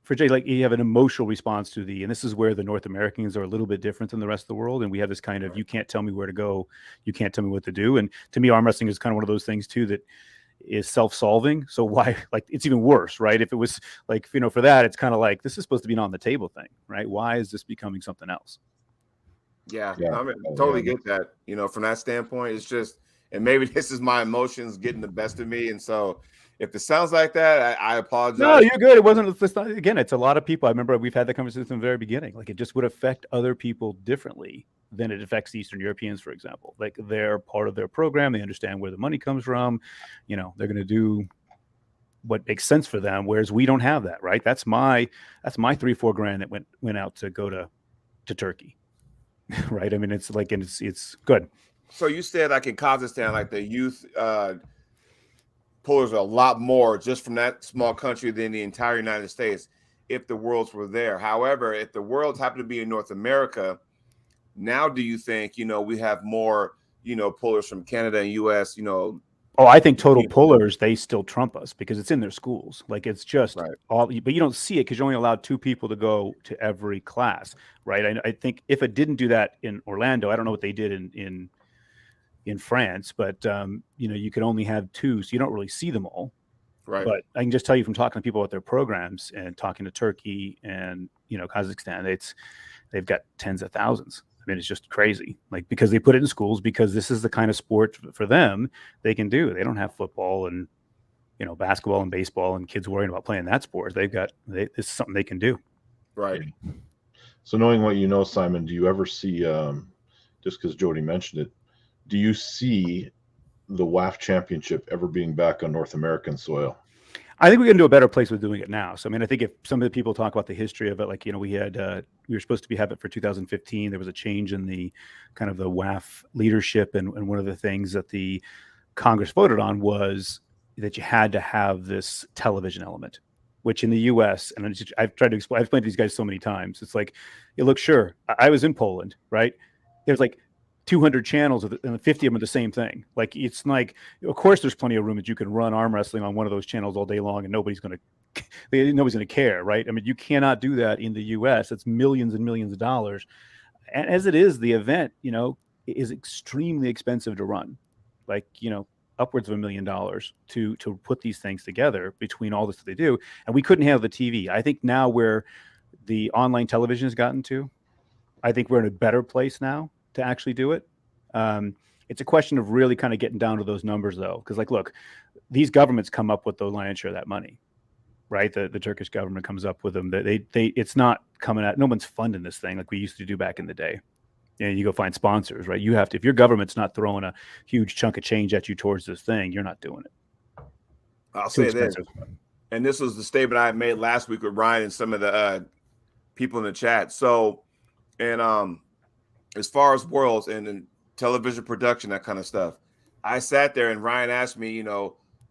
for Jay, like you have an emotional response to and this is where the North Americans are a little bit different than the rest of the world. And we have this kind of, you can't tell me where to go. You can't tell me what to do. And to me, arm wrestling is kind of one of those things too, that is self-solving. So why, like, it's even worse, right? If it was like, for that, it's kind of like, this is supposed to be an on the table thing, right? Why is this becoming something else? Yeah. I mean, totally get that, from that standpoint. It's just, and maybe this is my emotions getting the best of me. And so if it sounds like that, I apologize. No, you're good. It wasn't. Again, it's a lot of people. I remember we've had the conversation from the very beginning. Like, it just would affect other people differently than it affects Eastern Europeans, for example. Like, they're part of their program. They understand where the money comes from. They're going to do what makes sense for them. Whereas we don't have that, right? That's my $3-4 grand that went out to go to Turkey, right? I mean, it's like, and it's good. So you said, like, in Kazakhstan, like the youth pullers are a lot more just from that small country than the entire United States if the worlds were there. However, if the worlds happen to be in North America, now do you think, we have more, pullers from Canada and US, Oh, I think total pullers, they still trump us because it's in their schools. Like, it's just all, but you don't see it because you're only allowed 2 people to go to every class, right? I think if it didn't do that in Orlando, I don't know what they did in France, but you could only have 2, so you don't really see them all. Right. But I can just tell you from talking to people about their programs and talking to Turkey and Kazakhstan, they've got tens of thousands. I mean, it's just crazy. Like, because they put it in schools because this is the kind of sport for them they can do. They don't have football and basketball and baseball and kids worrying about playing that sport. This is something they can do. Right. So knowing what you know, Simon, do you ever see just because Jody mentioned it, do you see the WAF championship ever being back on North American soil? I think we can do a better place with doing it now. So, I mean, I think if some of the people talk about the history of it, like, we were supposed to have it for 2015. There was a change in the kind of the WAF leadership. And one of the things that the Congress voted on was that you had to have this television element, which in the US, and I've tried to explain, I've explained to these guys so many times. It's like, look, sure, I was in Poland, right? There's like 200 channels and 50 of them are the same thing. Like, it's like, of course, there's plenty of room that you can run arm wrestling on one of those channels all day long and nobody's going to care, right? I mean, you cannot do that in the US. It's millions and millions of dollars. And as it is, the event, is extremely expensive to run. Like, upwards of $1 million to put these things together between all this that they do. And we couldn't handle the TV. I think now where the online television has gotten to, I think we're in a better place now to actually do it. It's a question of really kind of getting down to those numbers, though, because, like, look, these governments come up with the lion's share of that money, right? The Turkish government comes up with them. It's not coming out. No one's funding this thing like we used to do back in the day. You go find sponsors, right? You have to, if your government's not throwing a huge chunk of change at you towards this thing, you're not doing it. I'll say this, and this was the statement I made last week with Ryan and some of the people in the chat. So, and as far as worlds and television production, that kind of stuff, I sat there and Ryan asked me,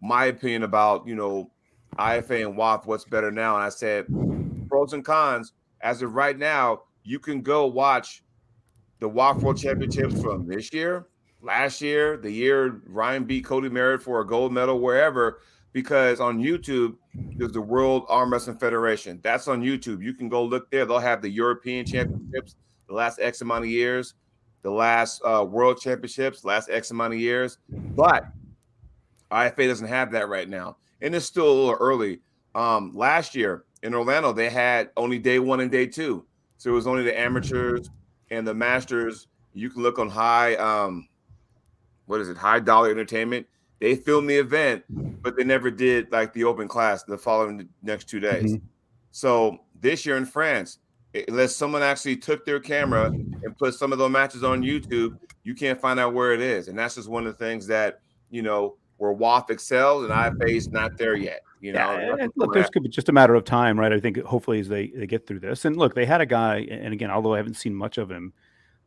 my opinion about, IFA and WAF, what's better now. And I said, pros and cons. As of right now, you can go watch the WAF World Championships from this year, last year, the year Ryan beat Cody Merritt for a gold medal, wherever, because on YouTube, there's the World Arm Wrestling Federation. That's on YouTube. You can go look there. They'll have the European Championships the last X amount of years, the last World Championships, last X amount of years. But IFA doesn't have that right now. And it's still a little early. Last year in Orlando, they had only day 1 and day 2. So it was only the amateurs and the masters. You can look on High Dollar Entertainment. They filmed the event, but they never did like the open class the following next 2 days. Mm-hmm. So this year in France, unless someone actually took their camera and put some of those matches on YouTube, you can't find out where it is. And that's just one of the things that, where WAF excels and IFA is not there yet. Look, there's could be just a matter of time, right? I think hopefully as they get through this. And look, they had a guy, and again, although I haven't seen much of him,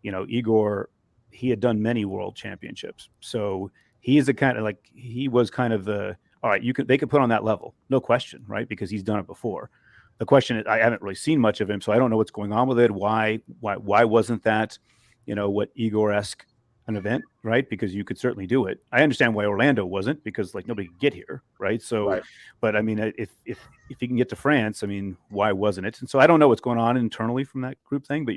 Igor he had done many world championships. So he is he was kind of all right, they could put on that level, no question, right? Because he's done it before. The question is, I haven't really seen much of him, so I don't know what's going on with it. Why wasn't that, what Igor-esque an event, right? Because you could certainly do it. I understand why Orlando wasn't, because like nobody could get here, right? So, Right. but I mean, if you can get to France, I mean, why wasn't it? And so I don't know what's going on internally from that group thing. But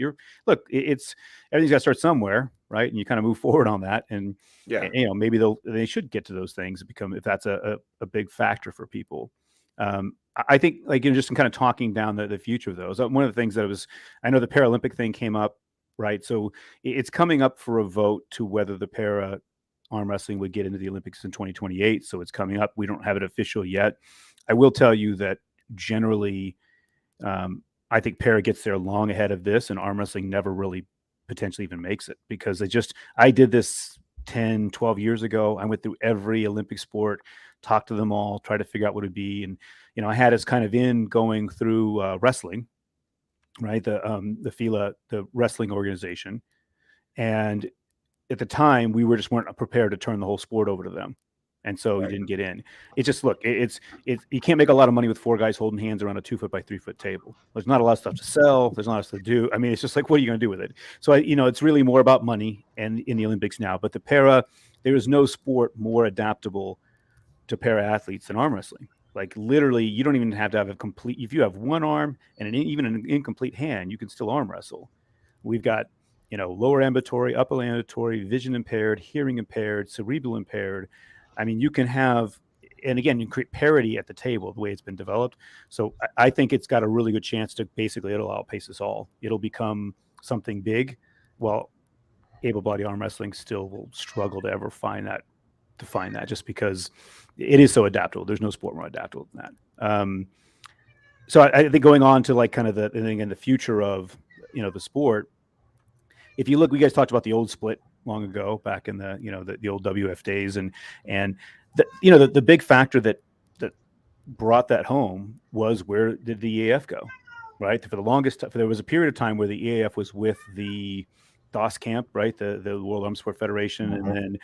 it's everything's got to start somewhere, right? And you kind of move forward on that, and maybe they should get to those things if that's a big factor for people. I think just in kind of talking down the future of those. One of the things I know the Paralympic thing came up. Right. So it's coming up for a vote to whether the para arm wrestling would get into the Olympics in 2028. So it's coming up. We don't have it official yet. I will tell you that generally, I think para gets there long ahead of this, and arm wrestling never really potentially even makes it, because I did this 10, 12 years ago. I went through every Olympic sport, talked to them all, tried to figure out what it would be. And, I had us kind of going through wrestling. Right. The FILA, the wrestling organization. And at the time we weren't prepared to turn the whole sport over to them. And so you didn't get in. It's just, look, it's you can't make a lot of money with 4 guys holding hands around a 2 foot by 3 foot table. There's not a lot of stuff to sell. There's not a lot of stuff to do. I mean, it's just like, what are you going to do with it? So it's really more about money and in the Olympics now, but there is no sport more adaptable to para athletes than arm wrestling. Like literally, you don't even have to have if you have one arm and even an incomplete hand, you can still arm wrestle. We've got, lower ambulatory, upper ambulatory, vision impaired, hearing impaired, cerebral impaired. I mean, you can have, and again, you can create parity at the table the way it's been developed. So I think it's got a really good chance to it'll outpace us all. It'll become something big. Well, able-bodied arm wrestling still will struggle to ever find that just because it is so adaptable. There's no sport more adaptable than that. So I think going on to like kind of the future of, the sport, if you look, we guys talked about the old split long ago, back in the old WF days. And the big factor that brought that home was, where did the EAF go? Right. For the longest, there was a period of time where the EAF was with the DOS camp, right? The World Arm Sport Federation. Mm-hmm. And then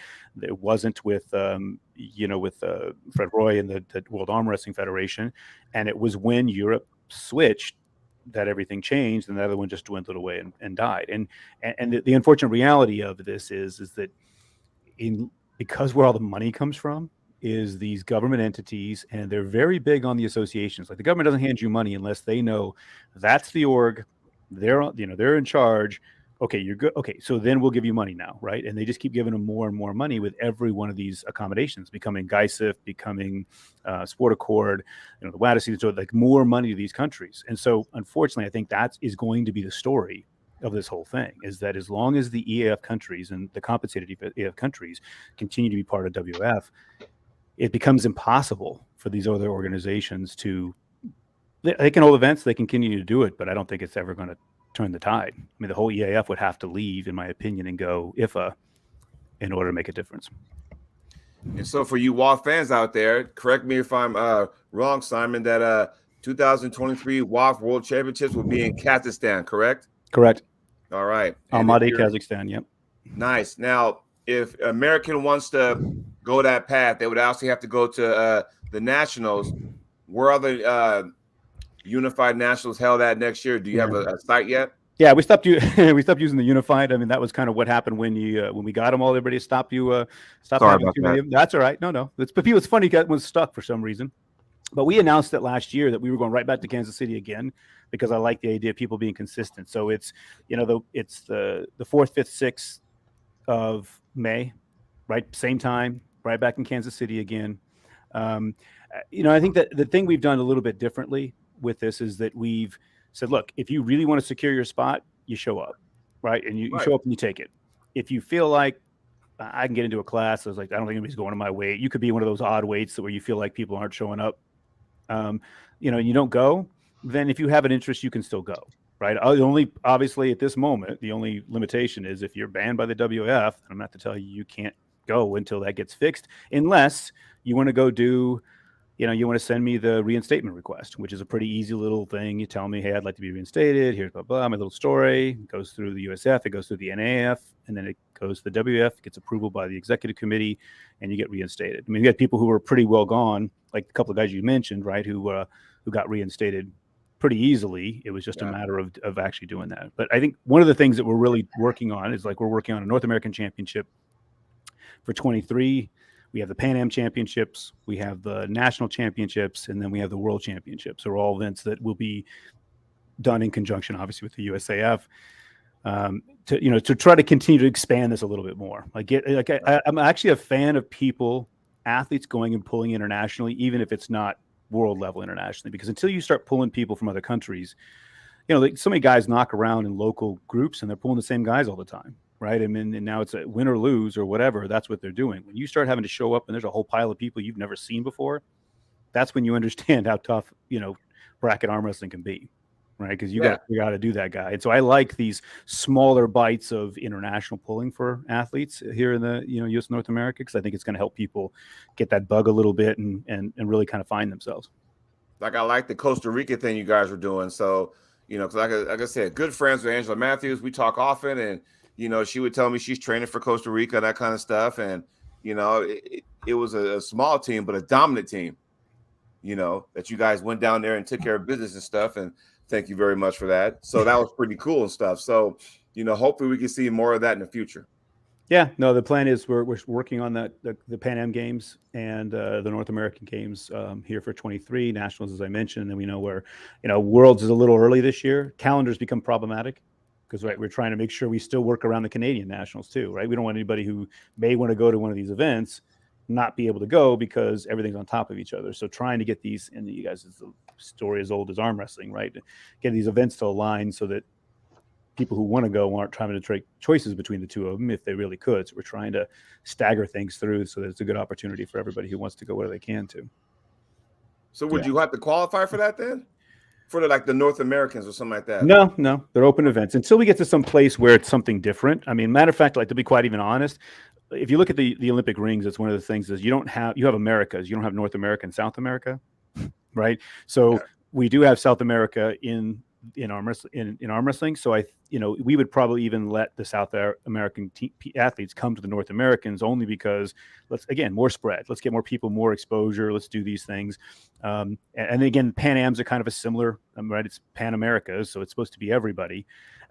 it wasn't with, Fred Roy and the World Arm Wrestling Federation. And it was when Europe switched that everything changed, and the other one just dwindled away and died. And the unfortunate reality of this is that because where all the money comes from is these government entities, and they're very big on the associations. Like, the government doesn't hand you money unless they know that's the org, they're in charge. Okay, you're good. Okay, so then we'll give you money now, right? And they just keep giving them more and more money with every one of these accommodations, becoming GISIF, becoming Sport Accord, the WADC, so like more money to these countries. And so, unfortunately, I think that is going to be the story of this whole thing, is that as long as the EAF countries and the compensated EAF countries continue to be part of WF, it becomes impossible for these other organizations to. They can hold events, they can continue to do it, but I don't think it's ever going to turn the tide. I mean, the whole EAF would have to leave, in my opinion, and go IFA in order to make a difference. And so, for you WAF fans out there, correct me if I'm wrong, Simon, that 2023 WAF World Championships will be in Kazakhstan, correct? Correct. All right. Almaty, Kazakhstan, yep. Nice. Now, if American wants to go that path, they would also have to go to the Nationals. Where are the Unified Nationals held at next year? Do you have a site yet? Yeah, we stopped using the Unified. I mean, that was kind of what happened when we got them all. Everybody stopped Sorry about that. That's all right. No. It's funny, it was stuck for some reason. But we announced it last year that we were going right back to Kansas City again, because I like the idea of people being consistent. So it's it's the 4th, 5th, 6th of May, right? Same time, right back in Kansas City again. I think that the thing we've done a little bit differently with this is that we've said, look, if you really want to secure your spot, you show up, right? And you show up and you take it. If you feel like I can get into a class, I was like, I don't think anybody's going to my weight. You could be one of those odd weights where you feel like people aren't showing up. You don't go. Then if you have an interest, you can still go, right? Obviously at this moment, the only limitation is if you're banned by the WF, I'm going to have to tell you, you can't go until that gets fixed, unless you want to go do you want to send me the reinstatement request, which is a pretty easy little thing. You tell me, hey, I'd like to be reinstated. Here's blah, blah, my little story. It goes through the USF, it goes through the NAF, and then it goes to the WF, gets approval by the executive committee, and you get reinstated. I mean, you had people who were pretty well gone, like a couple of guys you mentioned, right, who got reinstated pretty easily. It was just a matter of actually doing that. But I think one of the things that we're really working on is, like, we're working on a North American Championship for 23. We have the Pan Am Championships, we have the National Championships, and then we have the World Championships. They're all events that will be done in conjunction, obviously, with the USAF, to try to continue to expand this a little bit more. I'm actually a fan of athletes going and pulling internationally, even if it's not world level internationally, because until you start pulling people from other countries, so many guys knock around in local groups and they're pulling the same guys all the time. Right. I mean, and now it's a win or lose or whatever. That's what they're doing. When you start having to show up and there's a whole pile of people you've never seen before, that's when you understand how tough, bracket arm wrestling can be. Right. Because you got to do that guy. And so I like these smaller bites of international pulling for athletes here in the, U.S. North America, because I think it's going to help people get that bug a little bit and really kind of find themselves. Like, I like the Costa Rica thing you guys were doing. So, because like I said, good friends with Angela Matthews. We talk often, and she would tell me she's training for Costa Rica, that kind of stuff. And, it was a small team, but a dominant team, that you guys went down there and took care of business and stuff. And thank you very much for that. So that was pretty cool and stuff. So, hopefully we can see more of that in the future. Yeah, no, the plan is we're working on that, the Pan Am Games and the North American Games here for 23, Nationals, as I mentioned. And we know where, Worlds is a little early this year. Calendars become problematic. Because, right, we're trying to make sure we still work around the Canadian Nationals too, right? We don't want anybody who may want to go to one of these events not be able to go because everything's on top of each other. So trying to get these, and you guys, it's a story as old as arm wrestling, right? Get these events to align so that people who want to go aren't trying to take choices between the two of them if they really could. So we're trying to stagger things through so that it's a good opportunity for everybody who wants to go where they can to. So would you have to qualify for that then? For the North Americans or something like that? No, they're open events until we get to some place where it's something different. I mean, matter of fact, like, to be quite even honest, if you look at the Olympic rings, it's one of the things is you have Americas, you don't have North America and South America, right? So we do have South America in arm wrestling. So we would probably even let the South American athletes come to the North Americans only because more spread. Let's get more people, more exposure. Let's do these things. And again, Pan Ams are kind of a similar, right? It's Pan Americas, so it's supposed to be everybody.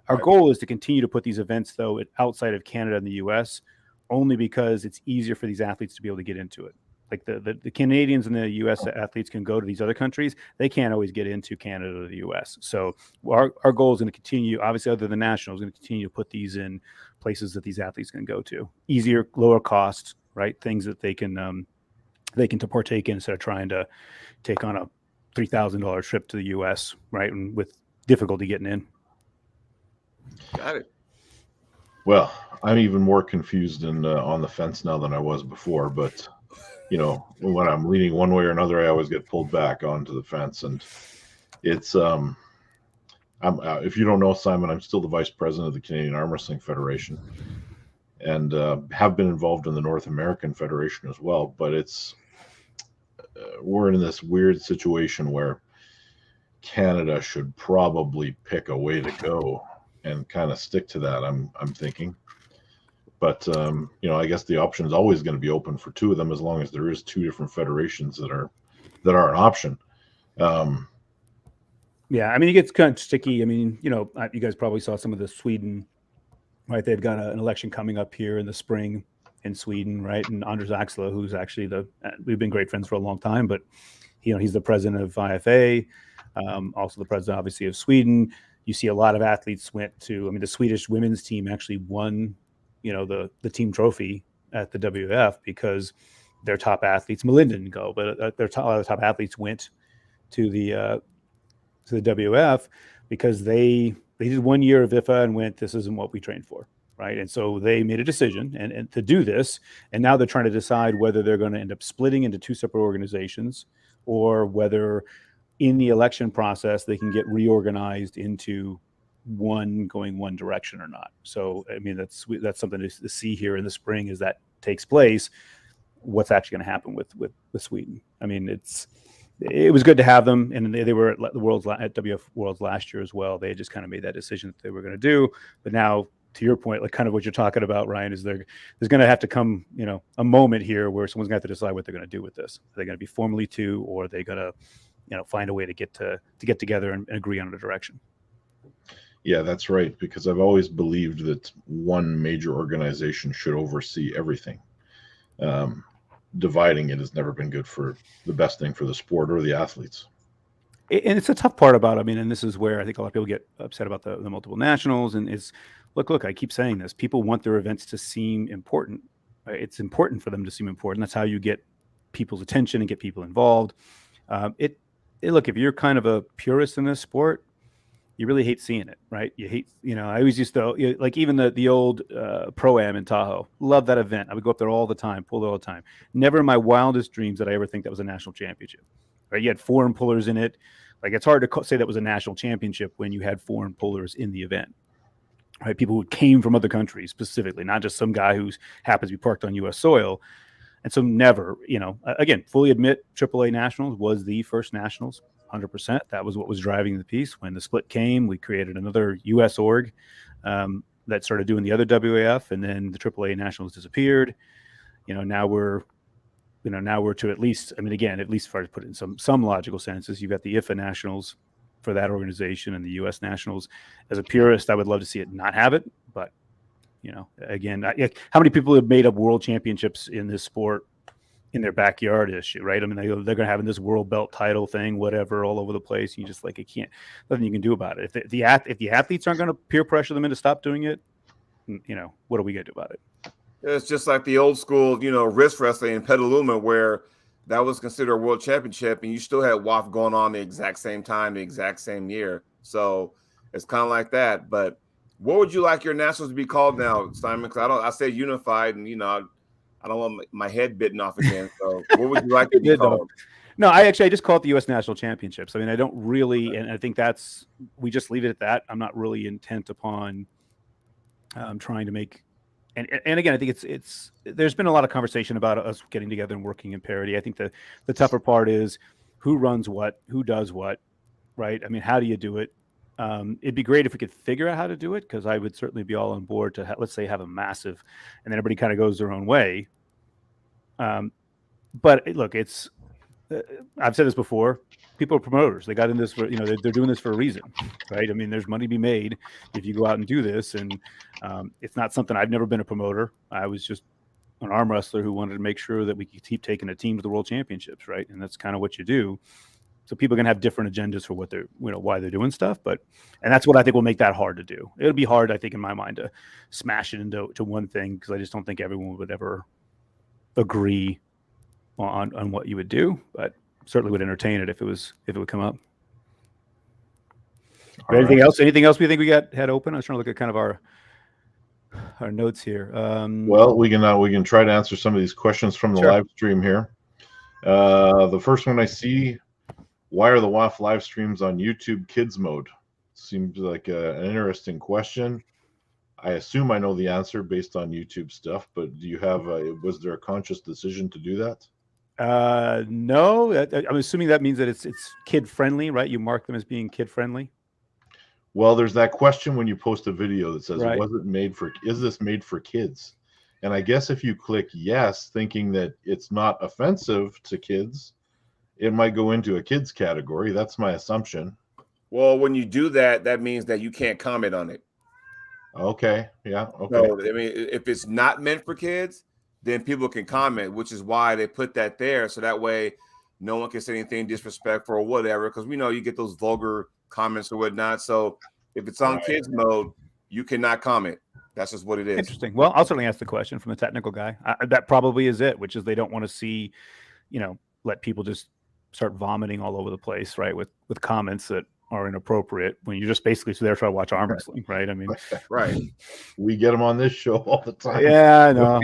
Our goal is to continue to put these events, though, outside of Canada and the US, only because it's easier for these athletes to be able to get into it. Like the Canadians and the U.S. athletes can go to these other countries. They can't always get into Canada or the U.S. So our goal is going to continue, obviously, other than nationals, going to continue to put these in places that these athletes can go to. Easier, lower cost, right? Things that they can to partake in instead of trying to take on a $3,000 trip to the U.S., right? And with difficulty getting in. Got it. Well, I'm even more confused and on the fence now than I was before, but when I'm leaning one way or another, I always get pulled back onto the fence. And it's, if you don't know, Simon, I'm still the vice president of the Canadian Arm Wrestling Federation and have been involved in the North American Federation as well. But we're in this weird situation where Canada should probably pick a way to go and kind of stick to that, I'm thinking. But, I guess the option is always going to be open for two of them as long as there is two different federations that are an option. Yeah, I mean, it gets kind of sticky. I mean, you guys probably saw some of the Sweden, right? They've got an election coming up here in the spring in Sweden, right? And Anders Axla, who's actually we've been great friends for a long time, but, he's the president of IFA, also the president, obviously, of Sweden. You see a lot of athletes went to, the Swedish women's team actually won the team trophy at the WF because their top athletes, Melinda didn't go, but a lot of top athletes went to the WF because they did 1 year of IFA and went, this isn't what we trained for, right? And so they made a decision and to do this, and now they're trying to decide whether they're going to end up splitting into two separate organizations or whether in the election process they can get reorganized into one going one direction or not. So that's something to see here in the spring as that takes place. What's actually going to happen with Sweden? I mean, it was good to have them, and they were at the Worlds at WF Worlds last year as well. They just kind of made that decision that they were going to do, but now, to your point, like kind of what you're talking about, Ryan, is there's going to have to come, a moment here where someone's going to have to decide what they're going to do with this. Are they going to be formally two, or are they going to, find a way to get together and agree on a direction? Yeah, that's right. Because I've always believed that one major organization should oversee everything. Dividing it has never been good for the best thing for the sport or the athletes. And it's a tough part about, and this is where I think a lot of people get upset about the multiple nationals, and is, look, I keep saying this, people want their events to seem important. It's important for them to seem important. That's how you get people's attention and get people involved. Look, if you're kind of a purist in this sport, you really hate seeing it, right? You hate, I always used to, like even the old Pro-Am in Tahoe, love that event. I would go up there all the time, pull all the time. Never in my wildest dreams did I ever think that was a national championship, right? You had foreign pullers in it. Like, it's hard to say that was a national championship when you had foreign pullers in the event, right? People who came from other countries specifically, not just some guy who happens to be parked on U.S. soil. And so never, again, fully admit AAA Nationals was the first Nationals, 100%. That was what was driving the piece. When the split came, we created another U.S. org that started doing the other WAF, and then the AAA Nationals disappeared. Now we're to at least, at least as far as put it in some logical senses, you've got the IFA Nationals for that organization and the U.S. Nationals. As a purist, I would love to see it not have it, but again, how many people have made up world championships in this sport in their backyard issue, right? They're going to have this world belt title thing, whatever, all over the place. You just nothing you can do about it. If the athletes aren't going to peer pressure them into stop doing it, what are we going to do about it? It's just like the old school, wrist wrestling in Petaluma, where that was considered a world championship, and you still had WAF going on the exact same time, the exact same year. So it's kind of like that. But what would you like your nationals to be called now, Simon? Because I say unified, and I don't want my head bitten off again. So what would you like to be called? No, I just call it the U.S. National Championships. I don't really, and I think we just leave it at that. I'm not really intent upon trying to make. And again, I think there's been a lot of conversation about us getting together and working in parity. I think the tougher part is who runs what, who does what, right? How do you do it? It'd be great if we could figure out how to do it, because I would certainly be all on board to let's say have a massive, and then everybody kind of goes their own way. But look, I've said this before. People are promoters. They got in this for, they're doing this for a reason, right? There's money to be made if you go out and do this. And it's not something, I've never been a promoter. I was just an arm wrestler who wanted to make sure that we could keep taking a team to the world championships, right? And that's kind of what you do. So people can have different agendas for what they're, why they're doing stuff. And that's what I think will make that hard to do. It'll be hard, I think, in my mind, to smash it into one thing, because I just don't think everyone would ever agree on what you would do, but certainly would entertain it if it would come up. Anything else we think we had open? I was trying to look at kind of our notes here. Well, we can try to answer some of these questions from the live stream here. The first one I see: why are the WAF live streams on YouTube Kids mode? Seems like an interesting question. I assume I know the answer based on YouTube stuff, but do you have was there a conscious decision to do that? No, I'm assuming that means that it's kid friendly, right? You mark them as being kid friendly. Well, there's that question when you post a video that says, right, is this made for kids? And I guess if you click yes, thinking that it's not offensive to kids, it might go into a kids category. That's my assumption. Well, when you do that, that means that you can't comment on it. Okay. Yeah. Okay. So, if it's not meant for kids, then people can comment, which is why they put that there. So that way no one can say anything disrespectful or whatever, because we know you get those vulgar comments or whatnot. So if it's on kids mode, you cannot comment. That's just what it is. Interesting. Well, I'll certainly ask the question from the technical guy. That probably is it, which is they don't want to see, let people just start vomiting all over the place, right? With comments that are inappropriate when you're just basically there trying to watch arm wrestling, right? Right. We get them on this show all the time. Yeah, I know.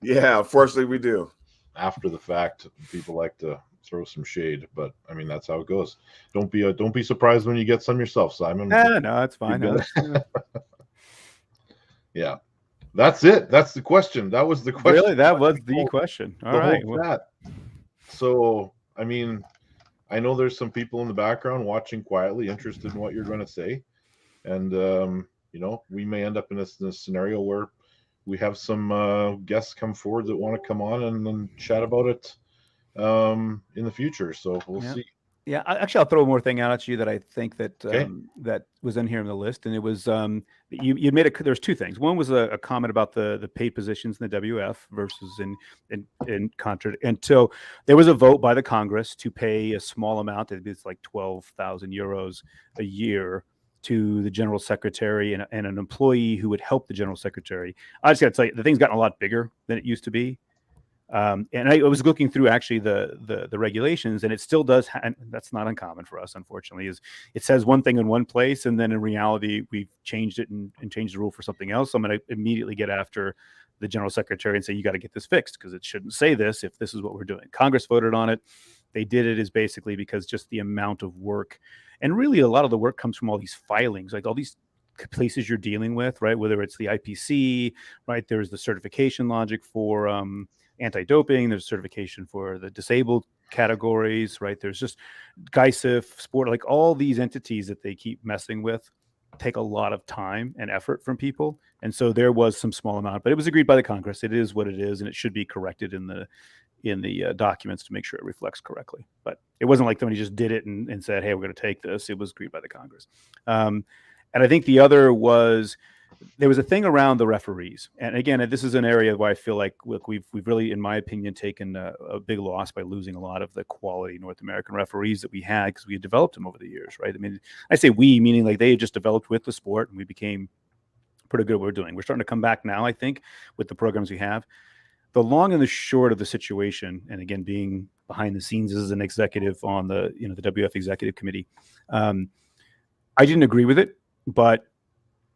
Yeah, unfortunately we do. After the fact, people like to throw some shade, but that's how it goes. Don't be surprised when you get some yourself, Simon. No, it's fine. Yeah, that's it. That's the question. That was the question. Really, that was the question. All right. So, I mean, I know there's some people in the background watching quietly, interested in what you're going to say. And, we may end up in this scenario where we have some guests come forward that want to come on and then chat about it in the future. So we'll see. Yeah, actually, I'll throw one more thing out at you that I think that Okay. that was in here in the list, and it was you made there's two things. One was a comment about the paid positions in the WF versus in contra, and so there was a vote by the Congress to pay a small amount. It's like 12,000 euros a year to the general secretary and an employee who would help the general secretary. I just got to tell you, the thing's gotten a lot bigger than it used to be. And I was looking through actually the regulations, and it still does. And that's not uncommon for us, unfortunately. Is it says one thing in one place, and then in reality we've changed it and changed the rule for something else. So I'm going to immediately get after the general secretary and say, you got to get this fixed because it shouldn't say this if this is what we're doing. Congress voted on it. They did it is basically because just the amount of work, and really a lot of the work comes from all these filings, like all these places you're dealing with, right? Whether it's the IPC, right? There's the certification logic for anti-doping, there's certification for the disabled categories, right? There's just GISIF, sport, like all these entities that they keep messing with take a lot of time and effort from people. And so there was some small amount, but it was agreed by the Congress. It is what it is, and it should be corrected in the documents to make sure it reflects correctly. But it wasn't like somebody just did it and said, hey, we're going to take this. It was agreed by the Congress. And I think the other was, there was a thing around the referees. And again, this is an area where I feel like, look, we've really, in my opinion, taken a big loss by losing a lot of the quality North American referees that we had because we had developed them over the years, right? I mean, I say we, meaning like they had just developed with the sport and we became pretty good at what we're doing. We're starting to come back now, I think, with the programs we have. The long and the short of the situation, and again, being behind the scenes as an executive on the WF executive committee, I didn't agree with it, but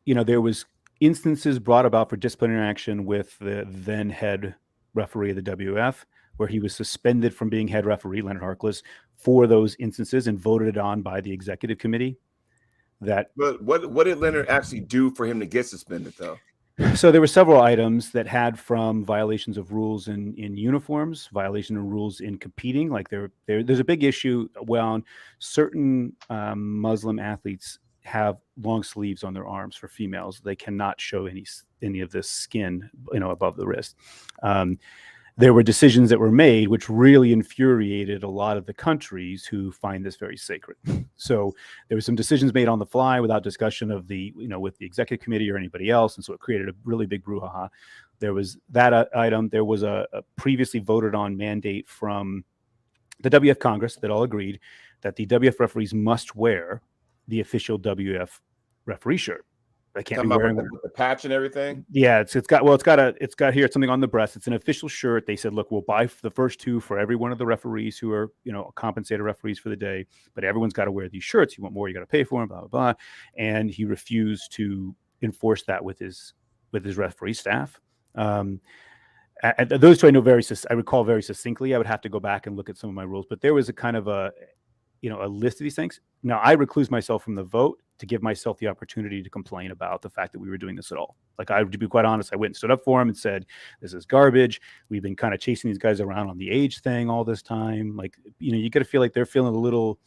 there was instances brought about for disciplinary action with the then head referee of the WF, where he was suspended from being head referee, Leonard Harkless, for those instances and voted on by the executive committee. But what did Leonard actually do for him to get suspended, though? So there were several items that had from violations of rules in uniforms, violation of rules in competing. Like there's a big issue around certain Muslim athletes have long sleeves on their arms for females. They cannot show any of this skin, above the wrist. There were decisions that were made which really infuriated a lot of the countries who find this very sacred. So there were some decisions made on the fly without discussion of with the executive committee or anybody else. And so it created a really big brouhaha. There was that item. There was a previously voted on mandate from the WF Congress that all agreed that the WF referees must wear the official WF referee shirt. They can't be wearing with the patch and everything. Yeah, it's got here something on the breast. It's an official shirt. They said, look, we'll buy the first two for every one of the referees who are compensated referees for the day, but everyone's got to wear these shirts. You want more, you got to pay for them, blah blah blah. And he refused to enforce that with his referee staff. And those two I know I recall very succinctly. I would have to go back and look at some of my rules, but there was a kind of a list of these things. Now I recluse myself from the vote to give myself the opportunity to complain about the fact that we were doing this at all. Like, to be quite honest, I went and stood up for him and said, this is garbage. We've been kind of chasing these guys around on the age thing all this time. Like, you got to feel like they're feeling a little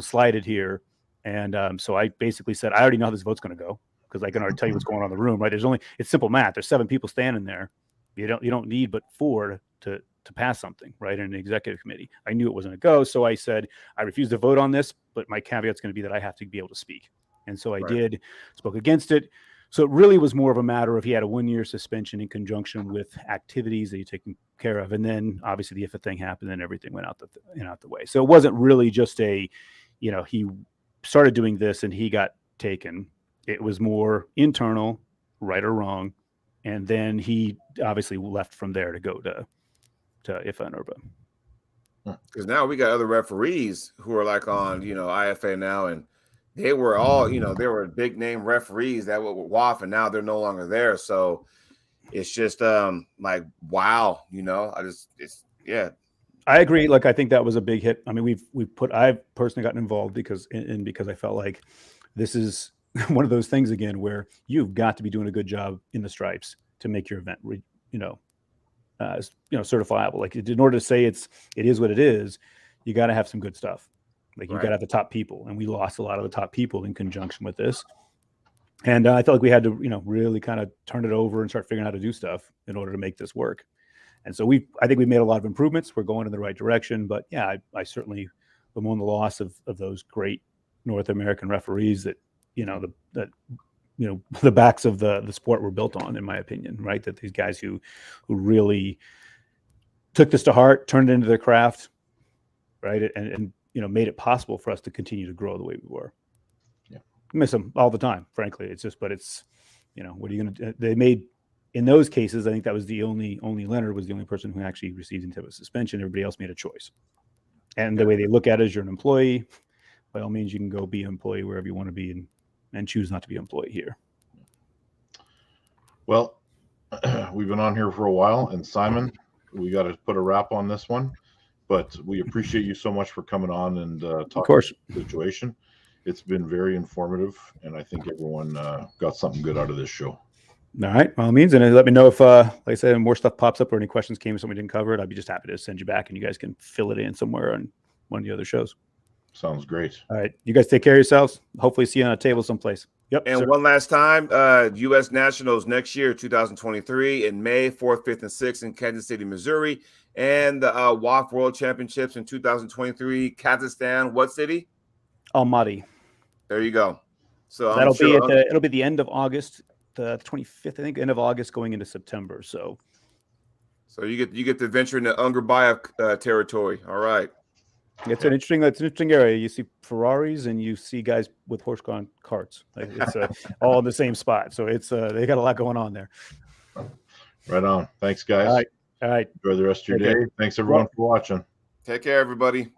slighted here. And so I basically said, I already know how this vote's going to go because I can already tell you what's going on in the room, right? It's simple math. There's 7 people standing there. You don't need but 4 to pass something, right, in an executive committee. I knew it wasn't a go, so I said, I refuse to vote on this, but my caveat's going to be that I have to be able to speak. And so I spoke against it. So it really was more of a matter of he had a 1-year suspension in conjunction with activities that he'd taken care of. And then obviously the IFA thing happened and everything went out the way. So it wasn't really just he started doing this and he got taken. It was more internal, right or wrong. And then he obviously left from there to go to IFA and IRBA. Because now we got other referees who are like on, IFA now, and they were all, they were big name referees that were with WAF, and now they're no longer there. So it's just like, wow, I agree. Like, I think that was a big hit. I mean, I've personally gotten involved because I felt like this is one of those things again where you've got to be doing a good job in the stripes to make your event, certifiable. Like in order to say it is what it is, you got to have some good stuff. Like you got to have the top people, and we lost a lot of the top people in conjunction with this. And I felt like we had to, really kind of turn it over and start figuring out how to do stuff in order to make this work. And so I think we've made a lot of improvements. We're going in the right direction. But yeah, I certainly bemoan the loss of those great North American referees that, the backs of the sport were built on, in my opinion, right? That these guys who really took this to heart, turned it into their craft, right? And made it possible for us to continue to grow the way we were. Yeah. I miss them all the time, frankly. It's just, but it's, what are you going to, they made, in those cases, I think that was only Leonard was the only person who actually received into a suspension. Everybody else made a choice. And the way they look at it is you're an employee. By all means, you can go be an employee wherever you want to be and choose not to be an employee here. Well, we've been on here for a while, and Simon, we got to put a wrap on this one, but we appreciate you so much for coming on and talking about the situation. It's been very informative, and I think everyone got something good out of this show. All right, by all means, and let me know if, like I said, more stuff pops up or any questions came or something we didn't cover it. I'd be just happy to send you back, and you guys can fill it in somewhere on one of the other shows. Sounds great. All right, you guys take care of yourselves. Hopefully see you on a table someplace. Yep. And one last time, U.S. Nationals next year, 2023, in May, 4th, 5th, and 6th in Kansas City, Missouri. And the WAF World Championships in 2023, Kazakhstan, what city? Almaty. There you go. So it'll be the end of August, the 25th, I think, end of August going into September. So you get to venture into Ungurbayev territory. All right. It's an interesting area. You see Ferraris and you see guys with horse-drawn carts. Like it's all in the same spot. So it's they got a lot going on there. Right on. Thanks, guys. All right. Enjoy the rest of your day. Thanks everyone for watching. Take care, everybody.